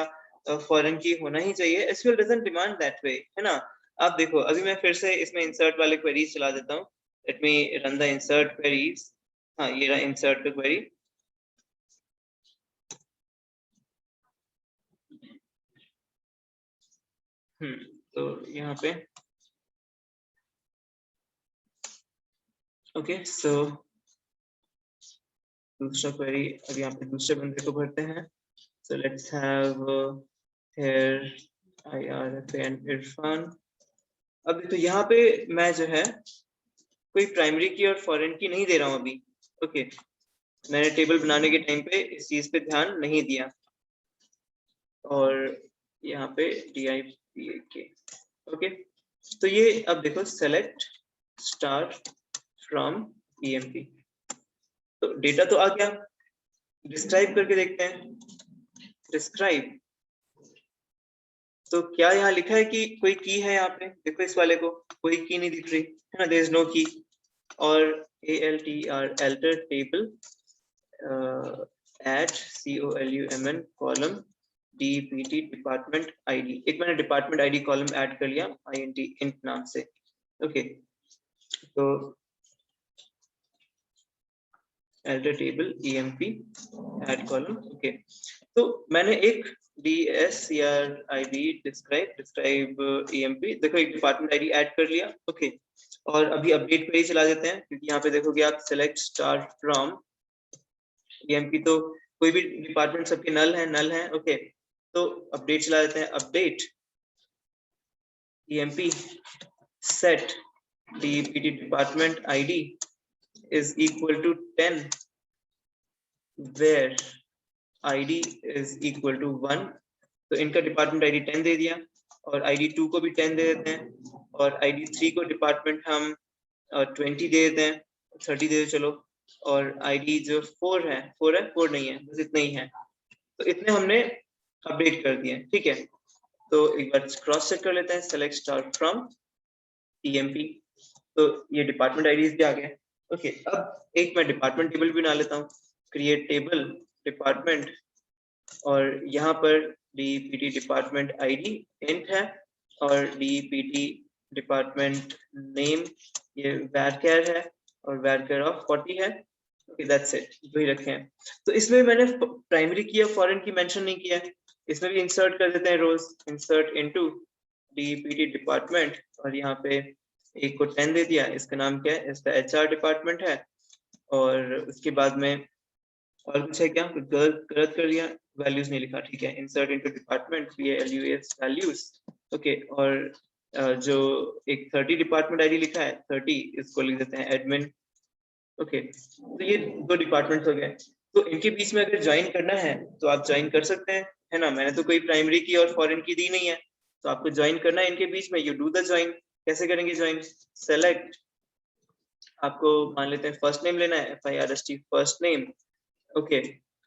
फॉरेन की होना ही चाहिए। SQL doesn't demand that way, है ना। आप देखो अभी मैं फिर से इसमें इंसर्ट वाले क्वेरीज चला देता हूँ। Let me run the insert queries. हाँ ये रहा इंसर्ट का क्वेरी। तो यहाँ पे ओके सो दूसरा क्वेरी अब यहाँ पे दूसरे बंदे को भरते हैं। So let's have here IRFAN Irfan. अब तो यहाँ पे मैं जो है कोई प्राइमरी की और फॉरेन की नहीं दे रहा हूँ अभी। ओके मैंने टेबल बनाने के टाइम पे इस चीज पे ध्यान नहीं दिया। और यहाँ पे DIPAK ओके। तो ये अब देखो सेलेक्ट स्टार फ्रॉम EMP, तो डेटा तो आ गया। डिस्क्राइब करके देखते हैं। डिस्क्राइब तो क्या यहाँ लिखा है कि कोई की है यहाँ पे? देखो इस वाले को कोई की नहीं दिख रही है ना, देयर इज नो की। और ALTR alter table add COLUMN column DPT department ID। एक मैंने डिपार्टमेंट ID कॉलम ऐड कर लिया int नाम से। ओके तो alter table EMP add column। Okay तो मैंने एक DSCRIB डिस्क्राइब EMP, देखो एक डिपार्टमेंट ID ऐड कर लिया। ओके और अभी अपडेट पे ही चला देते हैं क्योंकि यहाँ पे देखोगे आप सेलेक्ट स्टार फ्रॉम EMP, तो कोई भी डिपार्टमेंट सबके नल है। ओके तो अपडेट चला देते हैं। Update EMP set DPT department ID is equal to 10 where ID is equal to 1। तो इनका डिपार्टमेंट ID 10 दे दिया और ID 2 को भी 10 दे देते हैं और ID 3 को डिपार्टमेंट हम 20 दे देते हैं, 30 दे दो चलो। और ID जो 4 नहीं है, बस इतना ही है। तो इतने हमने अपडेट कर दिए, ठीक है। तो एक बार क्रॉस चेक कर लेते हैं। सेलेक्ट स्टार फ्रॉम EMP, तो ये डिपार्टमेंट आईडीज भी आ गए। ओके अब एक मैं डिपार्टमेंट टेबल भी बना लेता हूँ। क्रिएट टेबल डिपार्टमेंट और यहाँ पर DPT डिपार्टमेंट ID इंट है और DPT डिपार्टमेंट नेम ये varchar है और varchar of 40 है। ओके दैट्स इट, वही रखे हैं। तो इसमें मैंने प्राइमरी की या फॉरेन की मेंशन नहीं किया है। इसमें भी इंसर्ट कर देते हैं रोज। इंसर्ट इनटू DPT डिपार्टमेंट और यहाँ पे एक को 10 दे दिया। इसका नाम क्या है? इसका HR डिपार्टमेंट है। और उसके बाद में और कुछ है क्या? कुछ गलत कर दिया, वैल्यूज नहीं लिखा, ठीक है। Insert into department VALUES values. Okay और जो एक 30 डिपार्टमेंट ID लिखा है 30, इसको लिख देते हैं एडमिन। ओके तो ये दो डिपार्टमेंट्स हो गए। तो इनके बीच में अगर ज्वाइन करना है तो आप ज्वाइन कर सकते हैं, है ना। मैंने तो कोई प्राइमरी की और फॉरेन की दी नहीं है, तो आपको ज्वाइन करना है इनके बीच में। You do the join. कैसे करेंगे ज्वाइन? सेलेक्ट, आपको मान लेते हैं फर्स्ट नेम लेना है FIRST फर्स्ट नेम। ओके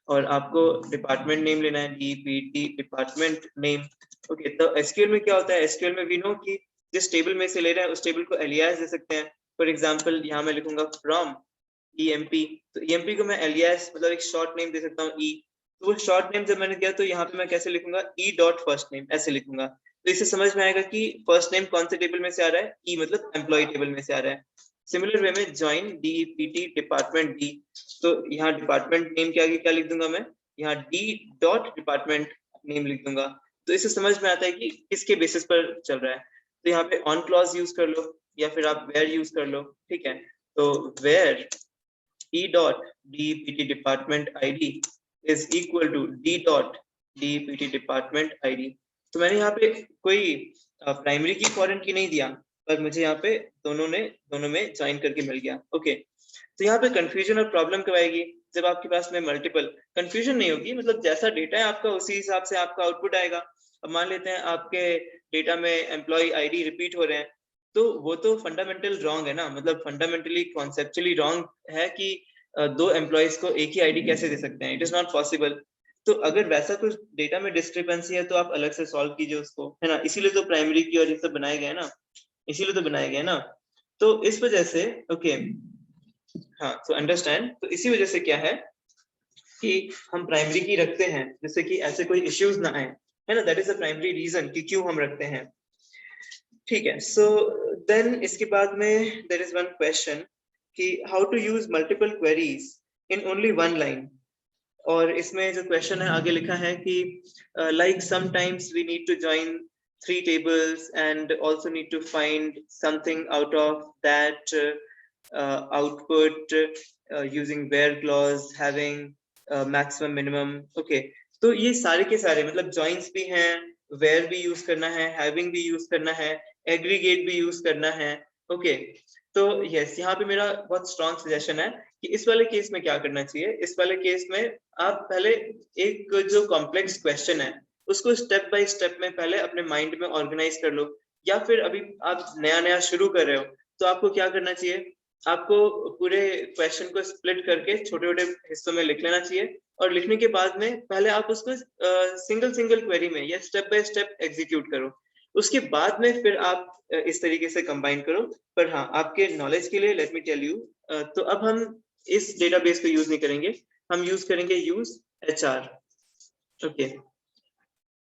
और आपको डिपार्टमेंट नेम लेना है DPT डिपार्टमेंट नेम। ओके तो एसक्यूएल में क्या होता है? एसक्यूएल में वी नो कि जिस टेबल में से ले रहे हैं उस टेबल को एलियास दे सकते हैं। फॉर एग्जांपल यहाँ मैं लिखूंगा फ्रॉम EMP, तो EMP को मैं एलियास मतलब एक शॉर्ट नेम दे सकता हूँ E। तो वो शॉर्ट नेम जब मैंने दिया तो यहाँ पे मैं कैसे लिखूंगा? E डॉट फर्स्ट नेम, ऐसे लिखूंगा। तो इससे समझ में आएगा कि फर्स्ट नेम कौन से टेबल में से आ रहा है? E मतलब एम्प्लॉय टेबल में से आ रहा है। सिमिलर वे में ज्वाइन DPT डिपार्टमेंट D, तो यहाँ डिपार्टमेंट नेम के आगे क्या लिख दूंगा मैं? यहाँ D डॉट डिपार्टमेंट नेम लिख दूंगा। तो इससे समझ में आता है कि किसके बेसिस पर चल रहा है। तो यहाँ पे ऑन क्लॉज यूज कर लो या फिर आप वेयर यूज कर लो, ठीक है। तो where E dot DPT department ID is equal to D dot DPT department ID। तो मैंने यहाँ पे कोई प्राइमरी की फॉरेन की नहीं दिया, पर मुझे यहाँ पे दोनों में ज्वाइन करके मिल गया। ओके, तो यहाँ पे कंफ्यूजन और प्रॉब्लम कब आएगी? जब आपके पास में मल्टीपल, कंफ्यूजन नहीं होगी, मतलब जैसा डेटा है आपका उसी हिसाब से आपका आउटपुट आएगा। अब मान लेते हैं आपके डेटा में एम्प्लॉय आईडी रिपीट हो रहे हैं, तो वो तो फंडामेंटल रॉन्ग है ना, मतलब फंडामेंटली कॉन्सेप्चुअली रॉन्ग है कि दो एम्प्लॉयज को एक ही आईडी कैसे दे सकते हैं, इट इज नॉट पॉसिबल। तो अगर वैसा कुछ डेटा में डिस्क्रिपेंसी है तो आप अलग से सॉल्व कीजिए उसको, है ना, इसीलिए तो प्राइमरी की और ये सब बनाए गए ना, इसीलिए तो बनाए गए ना। तो इस वजह से ओके, हाँ, तो अंडरस्टैंड, तो इसी वजह से क्या है कि हम प्राइमरी की रखते हैं, जिससे कि ऐसे कोई इश्यूज ना आए, है ना, that is the primary reason कि क्यों हम रखते हैं। ठीक है, सो देन इसके बाद में देयर इज वन क्वेश्चन कि how to use multiple queries in only one line. और इसमें जो क्वेश्चन है आगे लिखा है कि like sometimes we need to join three tables and also need to find something out of that output using where clause having maximum minimum। okay, तो ये सारे के सारे मतलब joins भी हैं, where भी यूज करना है, having भी यूज करना है, aggregate भी यूज करना है। ओके, तो यस, यहाँ पे मेरा बहुत स्ट्रॉन्ग सजेशन है कि इस वाले केस में क्या करना चाहिए। इस वाले केस में आप पहले एक जो कॉम्प्लेक्स क्वेश्चन है उसको स्टेप बाय स्टेप में पहले अपने माइंड में ऑर्गेनाइज कर लो, या फिर अभी आप नया शुरू कर रहे हो तो आपको क्या करना चाहिए, आपको पूरे क्वेश्चन को स्प्लिट करके छोटे छोटे हिस्सों में लिख लेना चाहिए, और लिखने के बाद में पहले आप उसको सिंगल क्वेरी में या स्टेप बाय स्टेप एग्जीक्यूट करो, उसके बाद में फिर आप इस तरीके से कंबाइन करो। पर हाँ, आपके नॉलेज के लिए लेट मी टेल यू, तो अब हम इस डेटाबेस को यूज नहीं करेंगे, हम यूज करेंगे use HR। Okay,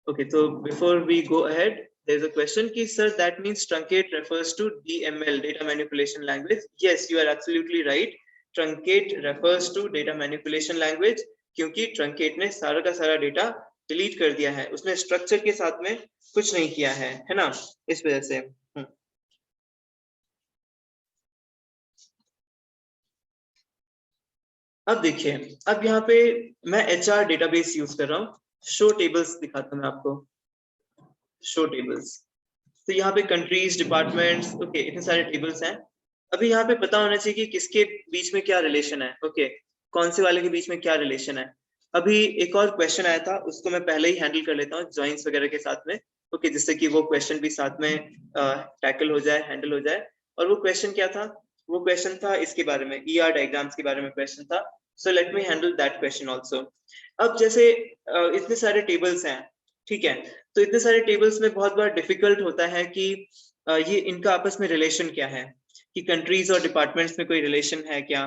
okay, so before we go ahead, there's a question ki sir, that means truncate refers to DML, data manipulation language। yes, you are absolutely right, truncate refers to data manipulation language, क्योंकि truncate ने सारा का सारा data delete कर दिया है, उसने structure के साथ में कुछ नहीं किया है ना, इस वजह से। अब देखिए, अब यहाँ पे मैं HR डेटाबेस यूज कर रहा हूँ, शो टेबल्स दिखाता हूँ मैं आपको, शो टेबल्स। तो यहाँ पे कंट्रीज, डिपार्टमेंट्स, ओके, इतने सारे टेबल्स हैं। अभी यहाँ पे पता होना चाहिए कि किसके बीच में क्या रिलेशन है। ओके, कौन से वाले के बीच में क्या रिलेशन है। अभी एक और क्वेश्चन आया था, उसको मैं पहले ही हैंडल कर लेता हूँ जॉइंस वगैरह के साथ में, ओके, जिससे कि वो क्वेश्चन भी साथ में टैकल हो जाए, हैंडल हो जाए। और वो क्वेश्चन क्या था? वो क्वेश्चन था इसके बारे में, ER डायग्राम्स के बारे में क्वेश्चन था। सो let me handle that question also. अब जैसे इतने सारे टेबल्स हैं, ठीक है, तो इतने सारे टेबल्स में बहुत बार डिफिकल्ट होता है कि ये इनका आपस में रिलेशन क्या है, कि कंट्रीज और डिपार्टमेंट्स में कोई रिलेशन है क्या,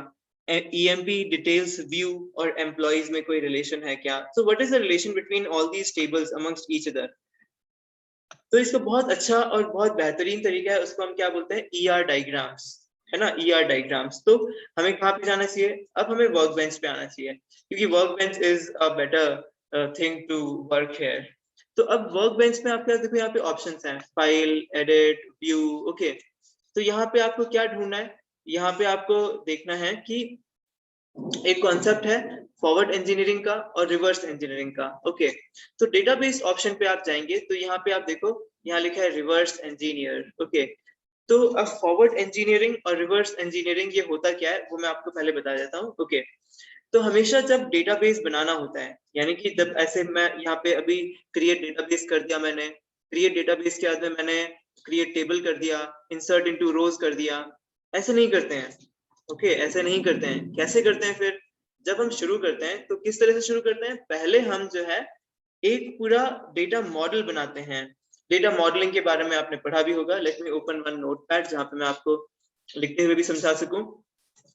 EMP डिटेल्स व्यू और एम्प्लॉइज में कोई रिलेशन है क्या, so what is the relation between all these tables amongst each other. तो इसका बहुत अच्छा और बहुत बेहतरीन तरीका है, उसको हम क्या बोलते हैं, ER डायग्राम्स, है ना, ER डायग्राम्स। तो हमें कहाँ पे जाना चाहिए? अब हमें वर्क बेंच पे आना चाहिए, क्योंकि workbench is a better thing to work here. तो अब वर्क बेंच में आपके पास देखो, यहाँ पे ऑप्शंस हैं, फाइल, एडिट, व्यू। ओके, तो यहाँ पे आपको क्या ढूंढना है? यहाँ पे आपको देखना है कि एक कॉन्सेप्ट है फॉरवर्ड इंजीनियरिंग का और रिवर्स इंजीनियरिंग का। ओके, तो डेटाबेस ऑप्शन पे आप जाएंगे तो यहाँ पे आप देखो, यहाँ लिखा है रिवर्स इंजीनियर। ओके, तो अब फॉरवर्ड इंजीनियरिंग और रिवर्स इंजीनियरिंग ये होता क्या है वो मैं आपको पहले बता देता हूँ। ओके, तो हमेशा जब डेटाबेस बनाना होता है, यानी कि जब ऐसे मैं यहाँ पे अभी क्रिएट डेटाबेस कर दिया मैंने, क्रिएट डेटाबेस के बाद में मैंने क्रिएट टेबल कर दिया, इंसर्ट इनटू रोज कर दिया, ऐसे नहीं करते हैं। ओके, ऐसे नहीं करते हैं। कैसे करते हैं फिर? जब हम शुरू करते हैं तो किस तरह से शुरू करते हैं? पहले हम जो है एक पूरा डेटा मॉडल बनाते हैं। डेटा मॉडलिंग के बारे में आपने पढ़ा भी होगा, let me open one notepad जहाँ पे मैं आपको लिखते हुए भी समझा सकूं।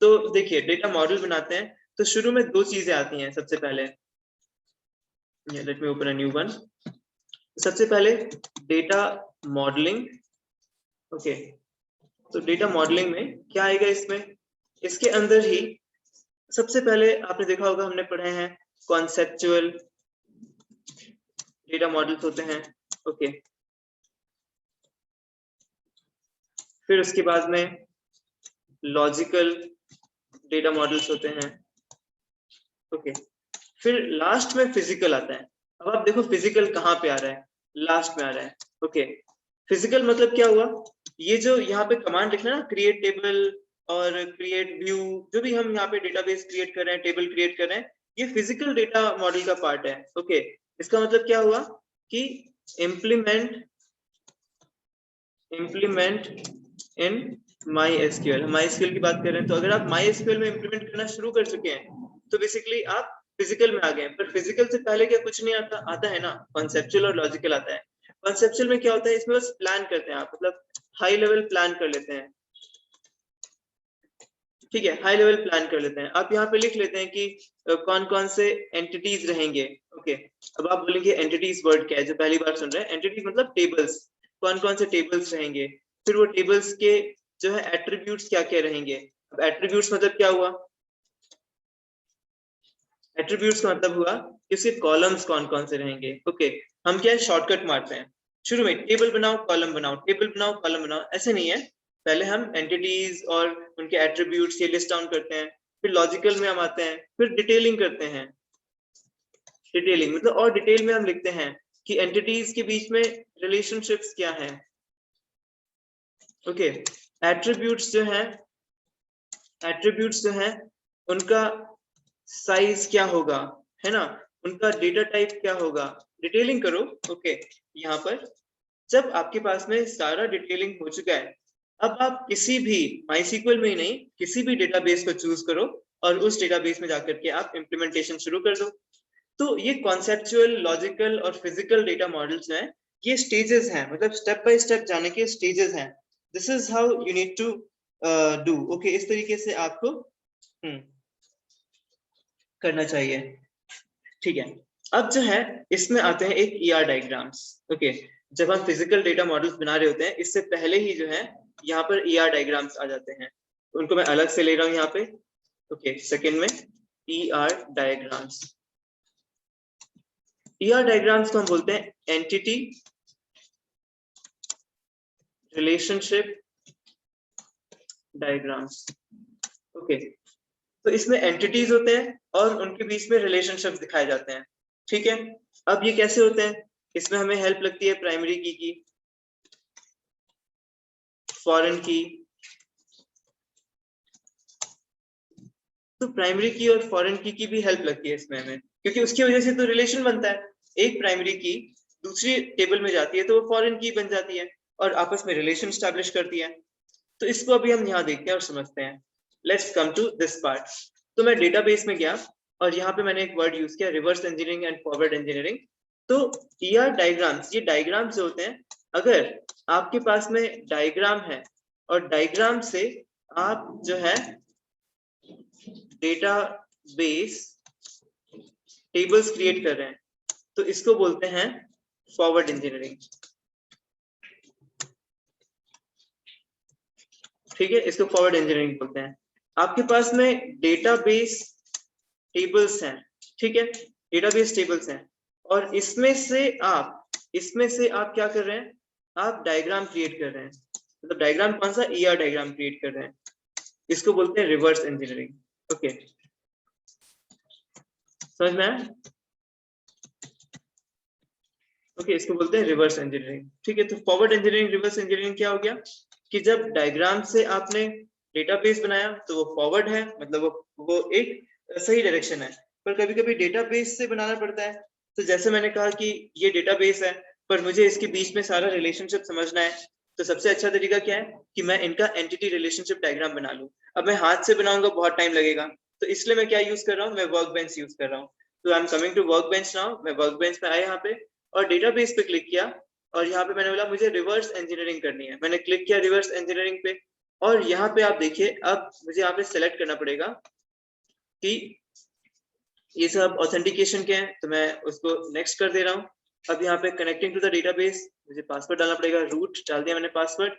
तो देखिए, डेटा मॉडल बनाते हैं तो शुरू में दो चीजें आती हैं। सबसे पहले let me open a new one. सबसे पहले डेटा मॉडलिंग। ओके, तो डेटा मॉडलिंग में क्या आएगा? इसमें इसके अंदर ही सबसे पहले आपने देखा होगा, हमने पढ़े हैं कॉन्सेप्चुअल डेटा मॉडल्स होते हैं। ओके, फिर उसके बाद में लॉजिकल डेटा मॉडल्स होते हैं। ओके, फिर लास्ट में फिजिकल आता है। अब आप देखो फिजिकल कहाँ पे आ रहा है, लास्ट में आ रहा है। ओके, फिजिकल मतलब क्या हुआ, ये जो यहाँ पे कमांड लिखना ना, क्रिएट टेबल और क्रिएट व्यू, जो भी हम यहाँ पे डेटाबेस क्रिएट कर रहे हैं, टेबल क्रिएट कर रहे हैं, ये फिजिकल डेटा मॉडल का पार्ट है। ओके, इसका मतलब क्या हुआ कि इम्प्लीमेंट इन MySQL, हम MySQL की बात कर रहे हैं, तो अगर आप MySQL में इम्प्लीमेंट करना शुरू कर चुके हैं तो बेसिकली आप फिजिकल में आ गए। पर फिजिकल से पहले क्या कुछ नहीं आता, आता है ना, कॉन्सेप्चुअल और लॉजिकल आता है। कॉन्सेप्चुअल में क्या होता है, इसमें बस प्लान करते हैं आप, मतलब हाई लेवल प्लान कर लेते हैं, ठीक है, हाई लेवल प्लान कर लेते हैं। आप यहाँ पे लिख लेते हैं कि कौन कौन से एंटिटीज रहेंगे। ओके, अब आप बोलेंगे एंटिटीज वर्ड क्या है, जो पहली बार सुन रहे हैं, एंटिटीज मतलब टेबल्स, कौन कौन से टेबल्स रहेंगे, फिर वो टेबल्स के जो है एट्रीब्यूट्स क्या क्या रहेंगे। अब एट्रीब्यूट्स मतलब क्या हुआ, एट्रीब्यूट्स का मतलब हुआ कि उसके कॉलम्स कौन कौन से रहेंगे। ओके, हम क्या है शॉर्टकट मारते हैं, शुरू में टेबल बनाओ कॉलम बनाओ, टेबल बनाओ कॉलम बनाओ, ऐसे नहीं है। पहले हम एंटिटीज और उनके एट्रीब्यूट्स ये लिस्ट डाउन करते हैं, फिर लॉजिकल में हम आते हैं, फिर डिटेलिंग करते हैं। डिटेलिंग मतलब और डिटेल में हम लिखते हैं कि एंटिटीज के बीच में रिलेशनशिप्स क्या है। ओके, एट्रीब्यूट्स जो है, एट्रीब्यूट्स जो है उनका साइज क्या होगा, है ना, उनका डेटा टाइप क्या होगा, डिटेलिंग करो। ओके, यहाँ पर जब आपके पास में सारा डिटेलिंग हो चुका है, अब आप किसी भी MySQL में ही नहीं, किसी भी डेटाबेस को चूज करो और उस डेटाबेस में जाकर के आप इम्प्लीमेंटेशन शुरू कर दो। तो ये कॉन्सेप्चुअल, लॉजिकल और फिजिकल डेटा मॉडल्स हैं, ये स्टेजेस हैं, मतलब स्टेप बाय स्टेप जाने के स्टेजेस हैं। This is how you need to do. Okay, इस तरीके से आपको करना चाहिए, ठीक है। अब जो है इसमें आते हैं एक ER डायग्राम्स। ओके, जब हम फिजिकल डेटा मॉडल्स बना रहे होते हैं, इससे पहले ही जो है यहाँ पर ER डायग्राम्स आ जाते हैं, तो उनको मैं अलग से ले रहा हूँ यहाँ पे। ओके, सेकंड में ER डायग्राम्स। ER डायग्राम्स को हम बोलते हैं एंटिटी रिलेशनशिप डायग्राम्स। ओके, तो इसमें एंटिटीज होते हैं और उनके बीच में रिलेशनशिप्स दिखाए जाते हैं, ठीक है। अब ये कैसे होते हैं, इसमें हमें हेल्प लगती है प्राइमरी की, फॉरेन की। तो प्राइमरी की और फॉरेन की भी हेल्प लगती है इसमें हमें, क्योंकि उसकी वजह से तो रिलेशन बनता है। एक प्राइमरी की दूसरी टेबल में जाती है तो वो फॉरेन की बन जाती है और आपस में रिलेशन स्टैब्लिश करती है। तो इसको अभी हम यहाँ देखते हैं और समझते हैं। Let's come to this part. तो मैं डेटाबेस में गया और यहाँ पे मैंने एक वर्ड यूज किया, reverse engineering and forward engineering. तो ER डायग्राम्स, ये डायग्राम्स जो होते हैं, अगर आपके पास में डायग्राम है और डायग्राम से आप जो है डेटाबेस टेबल्स क्रिएट कर रहे हैं, तो इसको बोलते हैं फॉरवर्ड इंजीनियरिंग, ठीक है, इसको फॉरवर्ड इंजीनियरिंग बोलते हैं। आपके पास में डेटाबेस टेबल्स हैं, ठीक है, डेटाबेस टेबल्स हैं, और इसमें से आप क्या कर रहे हैं, आप डायग्राम क्रिएट कर रहे हैं। मतलब डायग्राम कौन सा, ER डायग्राम क्रिएट कर रहे हैं, इसको बोलते हैं रिवर्स इंजीनियरिंग। ओके, समझ में आया? ओके, इसको बोलते हैं रिवर्स इंजीनियरिंग, ठीक है। तो फॉरवर्ड इंजीनियरिंग, रिवर्स इंजीनियरिंग क्या हो गया कि जब डायग्राम से आपने डेटाबेस बनाया तो वो फॉरवर्ड है, मतलब वो एक सही डायरेक्शन है। पर कभी कभी डेटाबेस से बनाना पड़ता है, तो जैसे मैंने कहा कि ये डेटाबेस है पर मुझे इसके बीच में सारा रिलेशनशिप समझना है, तो सबसे अच्छा तरीका क्या है कि मैं इनका एंटिटी रिलेशनशिप डायग्राम बना लूं। अब मैं हाथ से बनाऊंगा बहुत टाइम लगेगा, तो इसलिए मैं क्या यूज कर रहा हूँ, मैं वर्कबेंच यूज कर रहा हूँ। तो I am coming to workbench now. मैं वर्कबेंच पे आया यहाँ पे और डेटाबेस पे क्लिक किया और यहाँ पे मैंने बोला मुझे रिवर्स इंजीनियरिंग करनी है, मैंने क्लिक किया रिवर्स इंजीनियरिंग पे। और यहाँ पे आप देखिए, अब मुझे यहाँ पे सेलेक्ट करना पड़ेगा कि ये सब ऑथेंटिकेशन के हैं, तो मैं उसको नेक्स्ट कर दे रहा हूँ। अब यहाँ पे कनेक्टिंग टू द डेटाबेस, मुझे पासवर्ड डालना पड़ेगा, रूट डाल दिया मैंने पासवर्ड,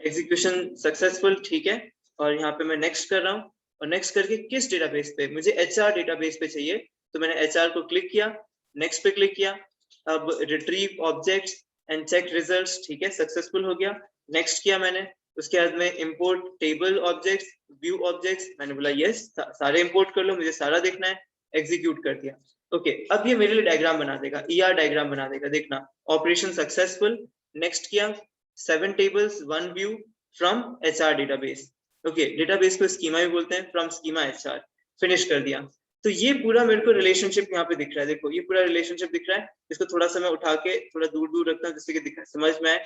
एग्जीक्यूशन सक्सेसफुल, ठीक है। और यहाँ पे मैं नेक्स्ट कर रहा हूँ, और नेक्स्ट करके किस डेटाबेस पे, मुझे HR डेटाबेस पे चाहिए, तो मैंने HR को क्लिक किया, नेक्स्ट पे क्लिक किया। अब retrieve objects and check results, ठीक है, सक्सेसफुल हो गया, नेक्स्ट किया मैंने। उसके बाद में import table objects, view objects, मैंने बोला यस, सारे इंपोर्ट कर लो, मुझे सारा देखना है, एग्जीक्यूट कर दिया। ओके अब ये मेरे लिए डायग्राम बना देगा, ER डायग्राम बना देगा, देखना ऑपरेशन सक्सेसफुल, नेक्स्ट किया 7 tables 1 view from HR database, okay database को स्कीमा भी बोलते हैं, फ्रॉम स्कीमा HR, फिनिश कर दिया। तो ये पूरा मेरे को रिलेशनशिप यहाँ पे दिख रहा है, देखो ये पूरा रिलेशनशिप दिख रहा है, इसको थोड़ा सा मैं उठा के थोड़ा दूर दूर रखता हूँ जिससे कि समझ में आए।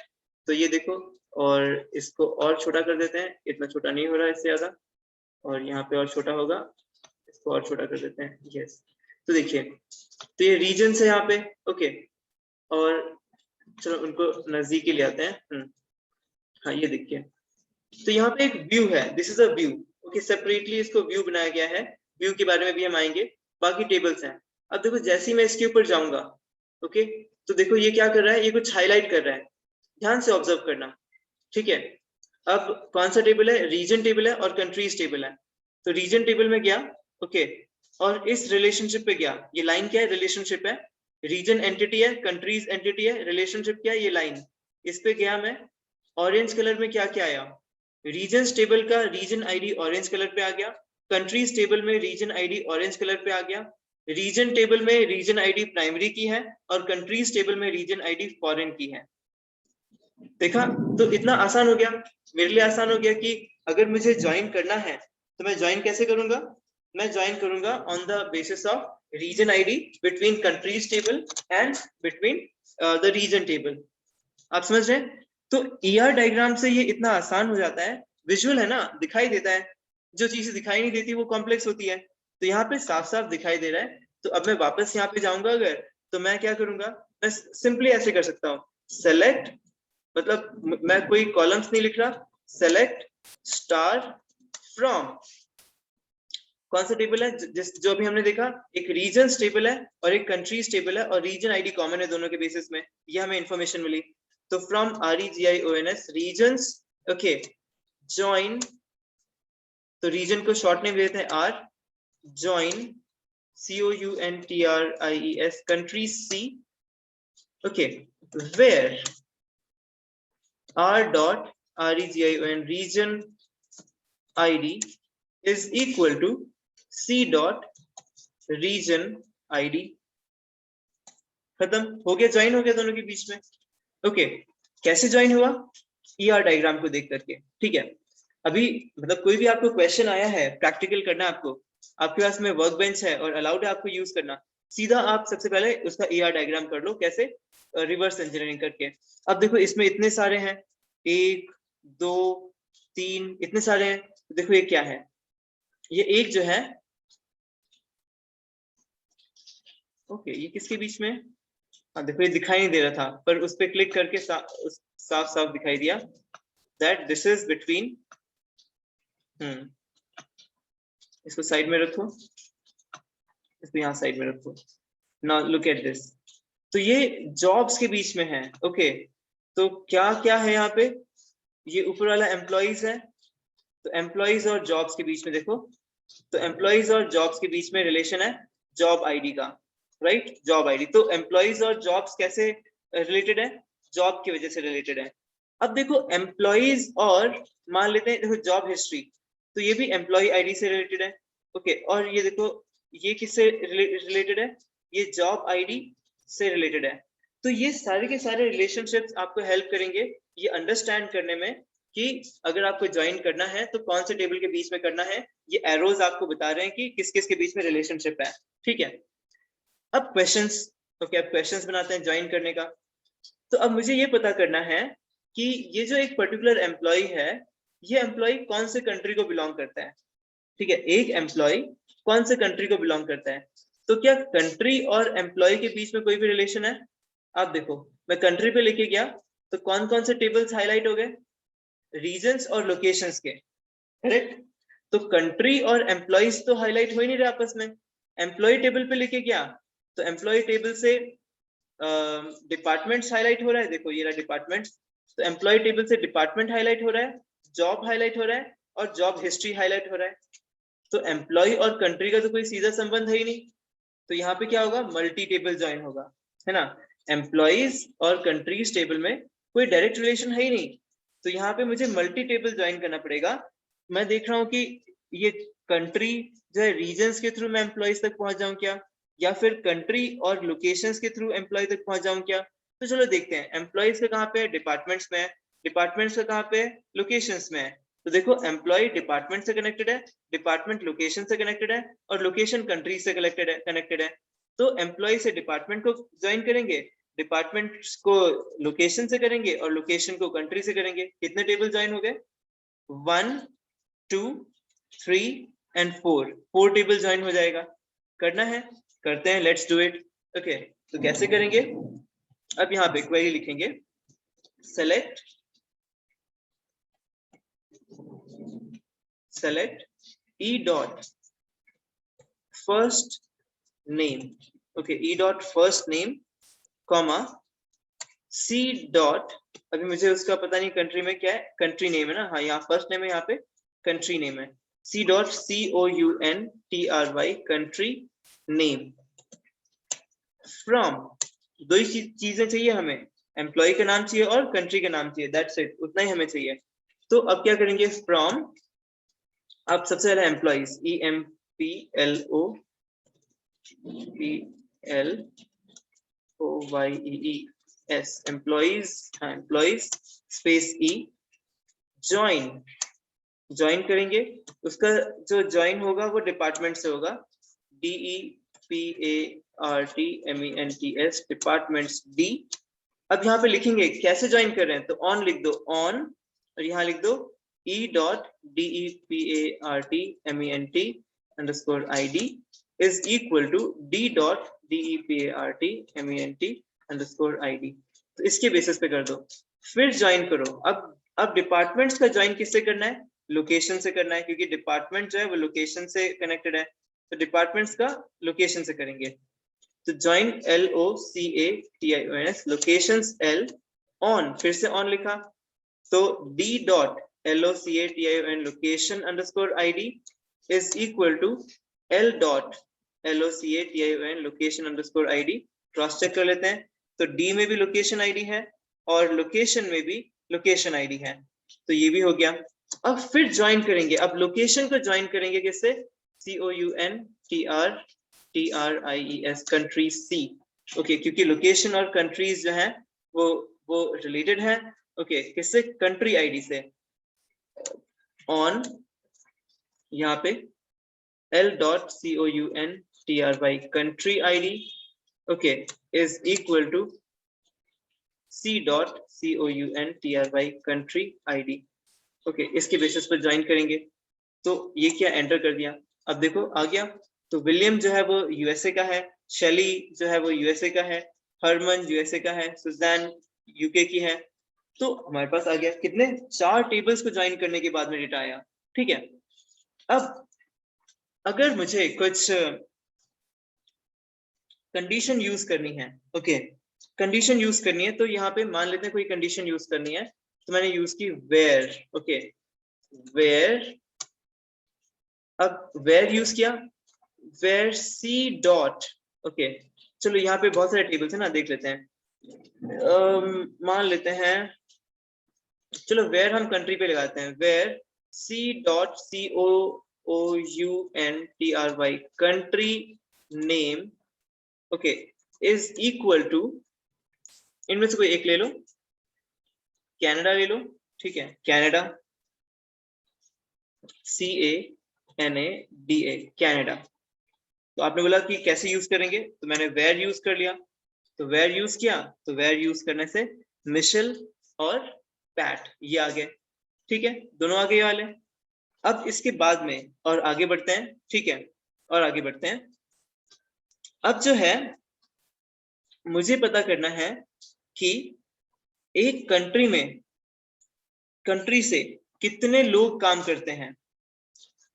तो ये देखो, और इसको और छोटा कर देते हैं, इतना छोटा नहीं हो रहा है इससे ज्यादा, और यहाँ पे और छोटा होगा, इसको और छोटा कर देते हैं, यस। तो देखिए तो ये रीजन है यहाँ पे, ओके, और चलो उनको नजदीक ले आते हैं। हाँ ये देखिए, तो यहाँ पे एक व्यू है, this is a view, okay separately इसको व्यू बनाया गया है, व्यू के बारे में भी हम आएंगे, बाकी टेबल्स हैं। अब देखो जैसे ही मैं इसके ऊपर जाऊंगा, ओके, तो देखो ये क्या कर रहा है, ये कुछ हाईलाइट कर रहा है, ध्यान से ऑब्जर्व करना, ठीक है। अब कौन सा टेबल है, रीजन टेबल है और कंट्रीज टेबल है। तो रीजन टेबल में गया, ओके, और इस रिलेशनशिप पे गया, ये लाइन क्या है, रिलेशनशिप है, रीजन एंटिटी है, कंट्रीज एंटिटी है, रिलेशनशिप क्या है, ये लाइन, इस पे गया मैं, ऑरेंज कलर में क्या क्या आया, रीजन टेबल का रीजन आईडी ऑरेंज कलर पे आ गया, कंट्रीज टेबल में रीजन आईडी ऑरेंज कलर पे आ गया, रीजन टेबल में रीजन आईडी प्राइमरी की है और कंट्रीज टेबल में रीजन आईडी फॉरेन की है। देखा, तो इतना आसान हो गया, मेरे लिए आसान हो गया कि अगर मुझे ज्वाइन करना है तो मैं ज्वाइन कैसे करूंगा, मैं ज्वाइन करूंगा on the basis of region ID between countries table and between the region table. आप समझ रहे हैं? तो ER डायग्राम से ये इतना आसान हो जाता है, विजुअल है ना, दिखाई देता है, जो चीजें दिखाई नहीं देती वो कॉम्प्लेक्स होती है, तो यहाँ पे साफ साफ दिखाई दे रहा है। तो अब मैं वापस यहाँ पे जाऊंगा अगर, तो मैं क्या करूंगा, मैं सिंपली ऐसे कर सकता हूँ, सेलेक्ट, मतलब मैं कोई कॉलम्स नहीं लिख रहा, सेलेक्ट स्टार फ्रॉम, कौन सा टेबल है, जिस जो भी हमने देखा, एक रीजन टेबल है और एक कंट्रीज टेबल है, और रीजन आईडी कॉमन है दोनों के बेसिस में, ये हमें इंफॉर्मेशन मिली। तो from REGIONS regions, okay, join, तो रीजन को शॉर्ट नेम देते हैं R, join COUNTRIES countries C, okay, where R.REGION region ID is equal to C dot region ID। खत्म हो गया, ज्वाइन हो गया दोनों के बीच में, ओके। कैसे ज्वाइन हुआ, ER डायग्राम को देख करके, ठीक है। अभी मतलब कोई भी आपको क्वेश्चन आया है, प्रैक्टिकल करना है आपको, आपके पास में वर्क बेंच है और अलाउड है आपको यूज करना, सीधा आप सबसे पहले उसका ER डायग्राम कर लो, कैसे, रिवर्स इंजीनियरिंग करके। अब देखो इसमें इतने सारे हैं, 1 2 3 इतने सारे हैं, देखो ये क्या है, ये एक जो है, ओके, ये किसके बीच में, हाँ देखो ये दिखाई नहीं दे रहा था, पर उस पर क्लिक करके साफ साफ दिखाई दिया, दैट दिस इज बिटवीन, इसको साइड में रखो, इसको यहाँ साइड में रखो, नाउ लुक एट दिस, तो ये जॉब्स के बीच में है, ओके। तो क्या क्या है यहाँ पे, ये ऊपर वाला एम्प्लॉइज है, तो एम्प्लॉइज और जॉब्स के बीच में देखो, तो एम्प्लॉइज और जॉब्स के बीच में रिलेशन है जॉब आईडी का, राइट, जॉब आईडी। तो एम्प्लॉइज और जॉब्स कैसे रिलेटेड है, जॉब की वजह से रिलेटेड है। अब देखो एम्प्लॉइज और मान लेते हैं, देखो जॉब हिस्ट्री, तो ये भी एम्प्लॉय आईडी से रिलेटेड है, ओके। और ये देखो ये किससे रिलेटेड है, ये जॉब आईडी से रिलेटेड है। तो ये सारे के सारे रिलेशनशिप्स आपको हेल्प करेंगे ये अंडरस्टैंड करने में कि अगर आपको ज्वाइन करना है तो कौन से टेबल के बीच में करना है, ये एरोज आपको बता रहे हैं कि किस किस के बीच में रिलेशनशिप है, ठीक है। अब क्वेश्चंस, ओके, अब क्वेश्चंस बनाते हैं ज्वाइन करने का। तो अब मुझे ये पता करना है कि ये जो एक पर्टिकुलर एम्प्लॉय है, ये एम्प्लॉय कौन से कंट्री को बिलोंग करता है, ठीक है, एक एम्प्लॉय कौन से कंट्री को बिलोंग करता है। तो क्या कंट्री और एम्प्लॉय के बीच में कोई भी रिलेशन है, आप देखो मैं कंट्री पे लेके गया तो कौन कौन से टेबल्स हाईलाइट हो गए, रीजन्स और लोकेशंस के, करेक्ट। तो कंट्री और एम्प्लॉइज तो हाईलाइट हो ही नहीं रहे आपस में। एम्प्लॉय टेबल पे लेके गया तो एम्प्लॉय टेबल से डिपार्टमेंट्स हाईलाइट हो रहा है, देखो ये रहा डिपार्टमेंट्स, तो एम्प्लॉय टेबल से डिपार्टमेंट हाईलाइट हो रहा है, जॉब हाईलाइट हो रहा है और जॉब हिस्ट्री हाईलाइट हो रहा है। तो एम्प्लॉय और कंट्री का तो कोई सीधा संबंध है ही नहीं, तो यहाँ पे क्या होगा, मल्टी टेबल ज्वाइन होगा, है ना। एम्प्लॉइज और कंट्रीज टेबल में कोई डायरेक्ट रिलेशन है ही नहीं, तो यहाँ पे मुझे मल्टी टेबल ज्वाइन करना पड़ेगा। मैं देख रहा हूँ कि ये कंट्री जो है रीजन्स के थ्रू मैं एम्प्लॉइज तक पहुंच जाऊं क्या, या फिर कंट्री और लोकेशंस के थ्रू एम्प्लॉय तक पहुंच जाऊं क्या? तो चलो देखते हैं एम्प्लॉयज का कहाँ पे है, डिपार्टमेंट्स में है, डिपार्टमेंट्स का कहाँ पे है, लोकेशंस में है। तो देखो एम्प्लॉय डिपार्टमेंट से कनेक्टेड है, डिपार्टमेंट लोकेशन से कनेक्टेड है, और लोकेशन कंट्री से कनेक्टेड है। तो एम्प्लॉय से डिपार्टमेंट को ज्वाइन करेंगे, डिपार्टमेंट को लोकेशन से करेंगे, और लोकेशन को कंट्री से करेंगे। कितने टेबल ज्वाइन हो गए? 1 2 3 एंड 4 टेबल ज्वाइन हो जाएगा। करना है, करते हैं, लेट्स डू इट। ओके, तो कैसे करेंगे? अब यहाँ पे क्वेरी लिखेंगे, select e dot first name, okay, e dot first name comma c dot, अभी मुझे उसका पता नहीं कंट्री में क्या है, कंट्री नेम है ना, हाँ यहाँ फर्स्ट नेम है, यहाँ पे कंट्री नेम है, c dot COUNTRY country name from, दो ही चीजें चाहिए हमें, एम्प्लॉय का नाम चाहिए और कंट्री का नाम चाहिए, दैट्स इट, उतना ही हमें चाहिए। तो अब क्या करेंगे, फ्रॉम, अब सबसे पहले एम्प्लॉइज, EMPLOYEES, एम्प्लॉइज, हाँ एम्प्लॉइज स्पेस ई, ज्वाइन करेंगे, उसका जो ज्वाइन होगा वो डिपार्टमेंट से होगा, DEPARTMENTS, डिपार्टमेंट्स डी। अब यहाँ पे लिखेंगे कैसे ज्वाइन कर रहे हैं, तो ऑन लिख दो, ऑन, और यहाँ लिख दो E.DEPARTMENT_ID is equal to D.DEPARTMENT_ID। तो इसके बेसिस पे कर दो, फिर ज्वाइन करो। अब डिपार्टमेंट्स का ज्वाइन किससे करना है, लोकेशन से करना है, क्योंकि डिपार्टमेंट जो है वो लोकेशन से कनेक्टेड है, तो डिपार्टमेंट्स का लोकेशन से करेंगे। तो join LOCATIONS, locations L, on, फिर से ऑन लिखा, तो D.LOCATION location underscore ID is equal to L.LOCATION location underscore ID। Cross check कर लेते हैं, तो D में भी लोकेशन ID है और लोकेशन में भी लोकेशन ID है, तो ये भी हो गया। अब फिर ज्वाइन करेंगे, अब लोकेशन को ज्वाइन करेंगे किससे, COUNTRIES कंट्री C, ओके, क्योंकि लोकेशन और कंट्रीज जो है वो रिलेटेड है, ओके, किससे, कंट्री आईडी से। ऑन, यहाँ पे L.COUNTRY country ID, okay, is equal to C.COUNTRY country ID, okay, इसके बेसिस पर ज्वाइन करेंगे। तो ये क्या, एंटर कर दिया, अब देखो आ गया। तो विलियम जो है वो यूएसए का है, शेली जो है वो यूएसए का है, हरमन यूएसए का है, सुजैन यूके की है। तो हमारे पास आ गया कितने, 4 टेबल्स को ज्वाइन करने के बाद में डेटा आया, ठीक है। अब अगर मुझे कुछ कंडीशन यूज करनी है, ओके, कंडीशन यूज करनी है, तो यहाँ पे मान लेते हैं कोई कंडीशन यूज करनी है, तो मैंने यूज की वेयर, ओके, वेयर, अब वेयर यूज किया, वेयर सी डॉट, ओके, चलो यहाँ पे बहुत सारे टेबल्स है ना, देख लेते हैं, मान लेते हैं, चलो वेयर हम कंट्री पे लगाते हैं, where C.COUNTRY country name, okay, is equal to, इनमें से कोई एक ले लो, कनाडा ले लो, ठीक है, कनाडा, CANADA, कनाडा। तो आपने बोला कि कैसे यूज करेंगे, तो मैंने वेयर यूज कर लिया, तो वेयर यूज किया, तो वेयर यूज करने से मिशेल और पैट ये आ गए, ठीक है, दोनों आ गए वाले। अब इसके बाद में और आगे बढ़ते हैं, ठीक है, और आगे बढ़ते हैं। अब जो है मुझे पता करना है कि एक कंट्री में, कंट्री से कितने लोग काम करते हैं,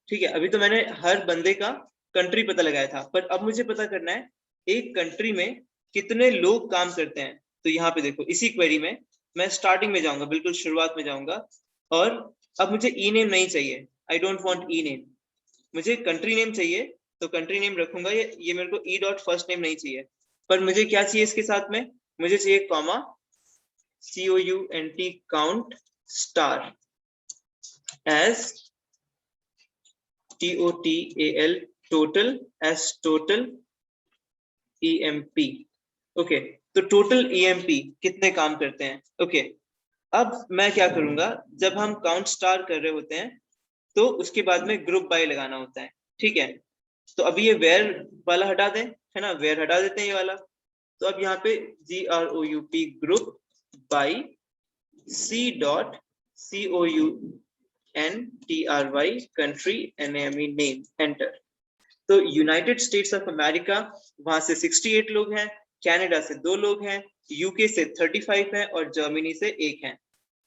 ठीक है। अभी तो मैंने हर बंदे का कंट्री पता लगाया था, पर अब मुझे पता करना है एक कंट्री में कितने लोग काम करते हैं। तो यहाँ पे देखो, इसी क्वेरी में मैं स्टार्टिंग में जाऊंगा, बिल्कुल शुरुआत में जाऊंगा, और अब मुझे ई नेम नहीं चाहिए, I don't want E name, मुझे कंट्री नेम चाहिए, तो कंट्री नेम रखूंगा, ये मेरे को ई डॉट फर्स्ट नेम नहीं चाहिए, पर मुझे क्या चाहिए इसके साथ में, मुझे चाहिए comma, COUNT count star as TOTAL total, as total, EMP। ओके, तो टोटल EMP कितने काम करते हैं? ओके, अब मैं क्या करूंगा, जब हम काउंट स्टार कर रहे होते हैं तो उसके बाद में ग्रुप बाय लगाना होता है, ठीक है। तो अभी ये वेयर वाला हटा दें, है ना, वेयर हटा देते हैं ये वाला। तो अब यहाँ पे GROUP group by COUNTRY country NAME name, enter. तो यूनाइटेड स्टेट्स ऑफ अमेरिका, वहां से 68 लोग हैं, कनाडा से 2 लोग हैं, यूके से 35 है और जर्मनी से 1 है।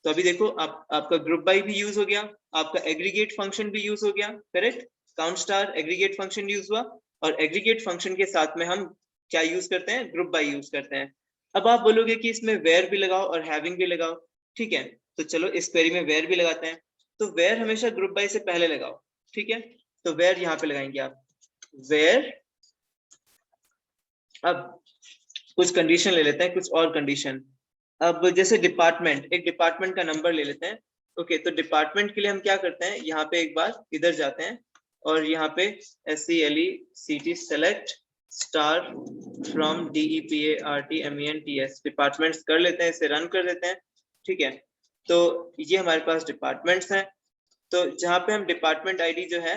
तो अभी देखो आपका ग्रुप बाय भी यूज हो गया, आपका एग्रीगेट फंक्शन भी यूज हो गया, correct. Count star aggregate function use हुआ, और एग्रीगेट फंक्शन के साथ में हम क्या यूज करते हैं, ग्रुप बाय यूज करते हैं। अब आप बोलोगे कि इसमें वेयर भी लगाओ और हैविंग भी लगाओ, ठीक है। तो चलो इस क्वेरी में वेयर भी लगाते हैं। तो वेयर हमेशा ग्रुप बाय से पहले लगाओ, ठीक है। तो वेयर यहाँ पे लगाएंगे आप, वेयर। अब कुछ कंडीशन ले लेते हैं, कुछ और कंडीशन। अब जैसे डिपार्टमेंट, एक डिपार्टमेंट का नंबर ले लेते हैं। ओके, तो डिपार्टमेंट के लिए हम क्या करते हैं, यहाँ पे एक बार इधर जाते हैं और यहाँ पे SELECT select star from DEPARTMENTS departments कर लेते हैं, इसे रन कर देते हैं, ठीक है। तो ये हमारे पास डिपार्टमेंट्स हैं। तो जहाँ पे हम डिपार्टमेंट आईडी जो है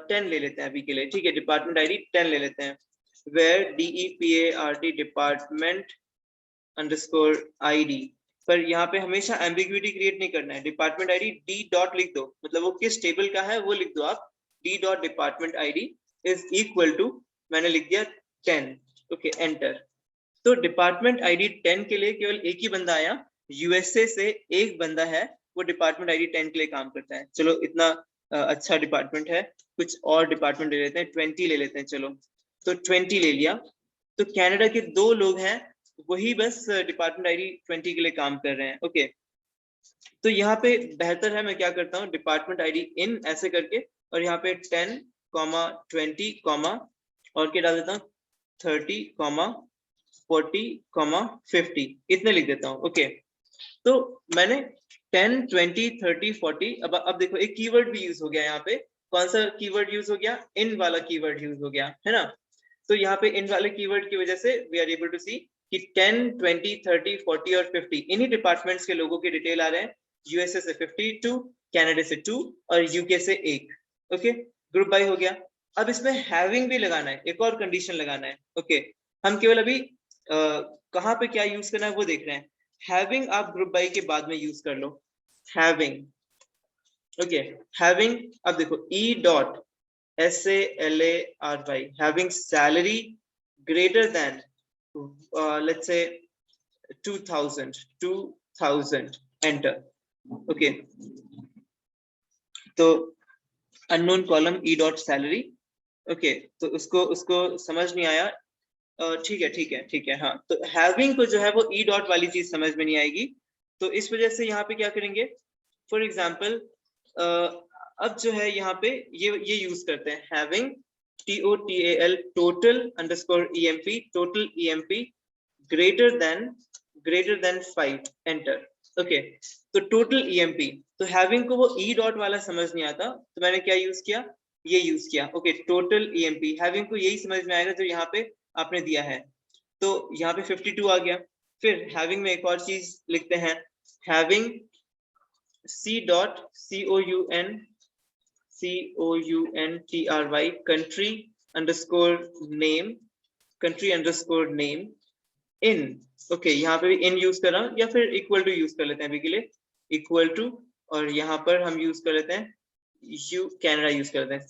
10 ले लेते हैं अभी के लिए, ठीक है। डिपार्टमेंट आईडी 10 ले लेते हैं, where DEPART department underscore ID। पर यहाँ पे हमेशा एम्बिग्यूटी क्रिएट नहीं करना है, डिपार्टमेंट आईडी D डॉट लिख दो, मतलब वो किस टेबल का है वो लिख दो आप। D dot department ID is equal to, मैंने लिख दिया 10, ओके, एंटर। तो डिपार्टमेंट आईडी 10 के लिए केवल एक ही बंदा आया, USA से एक बंदा है, वो डिपार्टमेंट आईडी 10 के लिए काम करता है। चलो इतना अच्छा डिपार्टमेंट है, कुछ और डिपार्टमेंट ले लेते हैं, 20 ले लेते हैं, चलो। तो 20 ले लिया। तो कनाडा के 2 लोग हैं, वही बस डिपार्टमेंट आईडी 20 के लिए काम कर रहे हैं, ओके। तो यहाँ पे बेहतर है, मैं क्या करता हूँ, डिपार्टमेंट आईडी इन ऐसे करके, और यहाँ पे 10, 20, और क्या डाल देता हूँ, 30, 40, 50, इतने लिख देता हूँ, ओके। तो मैंने 10, 20, 30, 40, अब देखो एक कीवर्ड भी यूज हो गया यहाँ पे। कौन सा कीवर्ड यूज हो गया, इन वाला कीवर्ड यूज हो गया, है ना। तो यहाँ पे इन वाले कीवर्ड की वजह से वी आर एबल टू सी कि 10, 20, 30, 40 और 50 इन्हीं डिपार्टमेंट्स के लोगों के डिटेल आ रहे हैं। USA से 52, कनाडा से 2 और UK से 1, ओके। ग्रुप बाय हो गया। अब इसमें हैविंग भी लगाना है, एक और कंडीशन लगाना है, ओके। हम केवल अभी कहाँ पे क्या यूज करना है वो देख रहे हैं। हैविंग आप ग्रुप बाय के बाद में यूज कर लो, हैविंग, ओके। हैविंग, अब देखो E dot SALARY, having salary greater than let's say 2000, enter, okay। तो unknown column E dot salary, okay, तो उसको समझ नहीं आया, ठीक है ठीक है ठीक है, हाँ। तो हैविंग को जो है वो E डॉट वाली चीज समझ में नहीं आएगी, तो इस वजह से यहाँ पे क्या करेंगे, फॉर एग्जाम्पल अब जो है यहाँ पे ये यूज करते हैं, having TOTAL total underscore EMP, total EMP greater than 5, enter, okay. तो टोटल EMP, तो हैविंग को वो E डॉट वाला समझ नहीं आता, तो मैंने क्या यूज किया, ये यूज किया, ओके। टोटल EMP, हैविंग को यही समझ में आएगा जो यहाँ पे आपने दिया है, तो यहाँ पे 52 आ गया। फिर हैविंग में एक और चीज लिखते हैं, having C dot COUNTRY country underscore name in, okay. यहाँ पे भी इन यूज कर रहा हूँ, या फिर इक्वल टू यूज कर लेते हैं अभी के लिए, इक्वल टू, और यहाँ पर हम यूज कर लेते हैं कनाडा यूज करते हैं,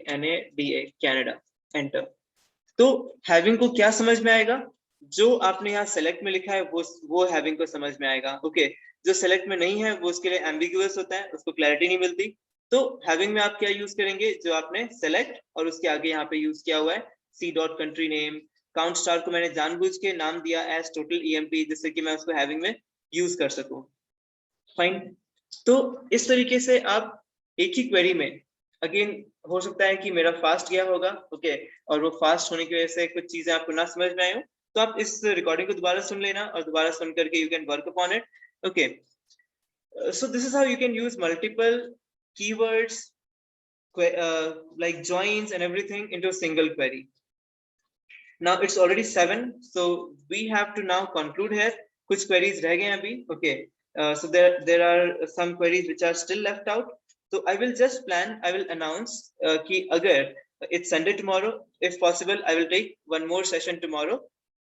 CANADA, कनाडा, एंटर। तो हैविंग को क्या समझ में आएगा, जो आपने यहाँ सेलेक्ट में लिखा है वो हैविंग को समझ में आएगा, ओके। जो सेलेक्ट में नहीं है वो उसके लिए एम्बिगुअस होता है, उसको क्लैरिटी नहीं मिलती। तो हैविंग में आप क्या यूज करेंगे, जो आपने सेलेक्ट और उसके आगे यहाँ पे यूज किया हुआ है C dot country name, count star को मैंने जानबूझ के नाम दिया एज टोटल EMP, जिससे कि मैं उसको हैविंग में यूज कर सकूं, फाइन। तो इस तरीके से आप एक ही क्वेरी में, अगेन हो सकता है कि मेरा फास्ट गया होगा, ओके, और वो फास्ट होने की वजह से कुछ चीजें आपको ना समझ में आए हो, तो आप इस रिकॉर्डिंग को दोबारा सुन लेना और दोबारा सुन करके you can work upon it, okay. So this is how you can use multiple keywords like joins and everything into a single query. Now it's already 7, so we have to now conclude here. Kuch queries reh gaye abhi. Okay, so there are some queries which are still left out. So I will just plan, I will announce ki agar it's Sunday tomorrow, if possible I will take one more session tomorrow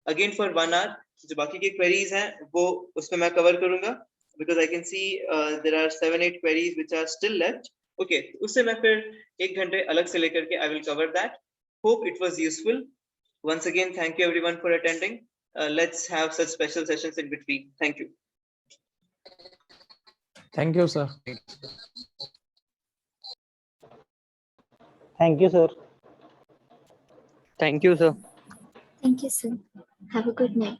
again for 1 hour. जो बाकी की queries हैं वो उसमें मैं cover करूंगा, because I can see there are 7-8 queries which are still left. Okay, उससे मैं फिर 1 घंटे अलग से लेकर के I will cover that. Hope it was useful. Once again, thank you everyone for attending. Let's have such special sessions in between. Thank you. Thank you, sir. Thank you, sir. Thank you, sir. Thank you, sir. Have a good night.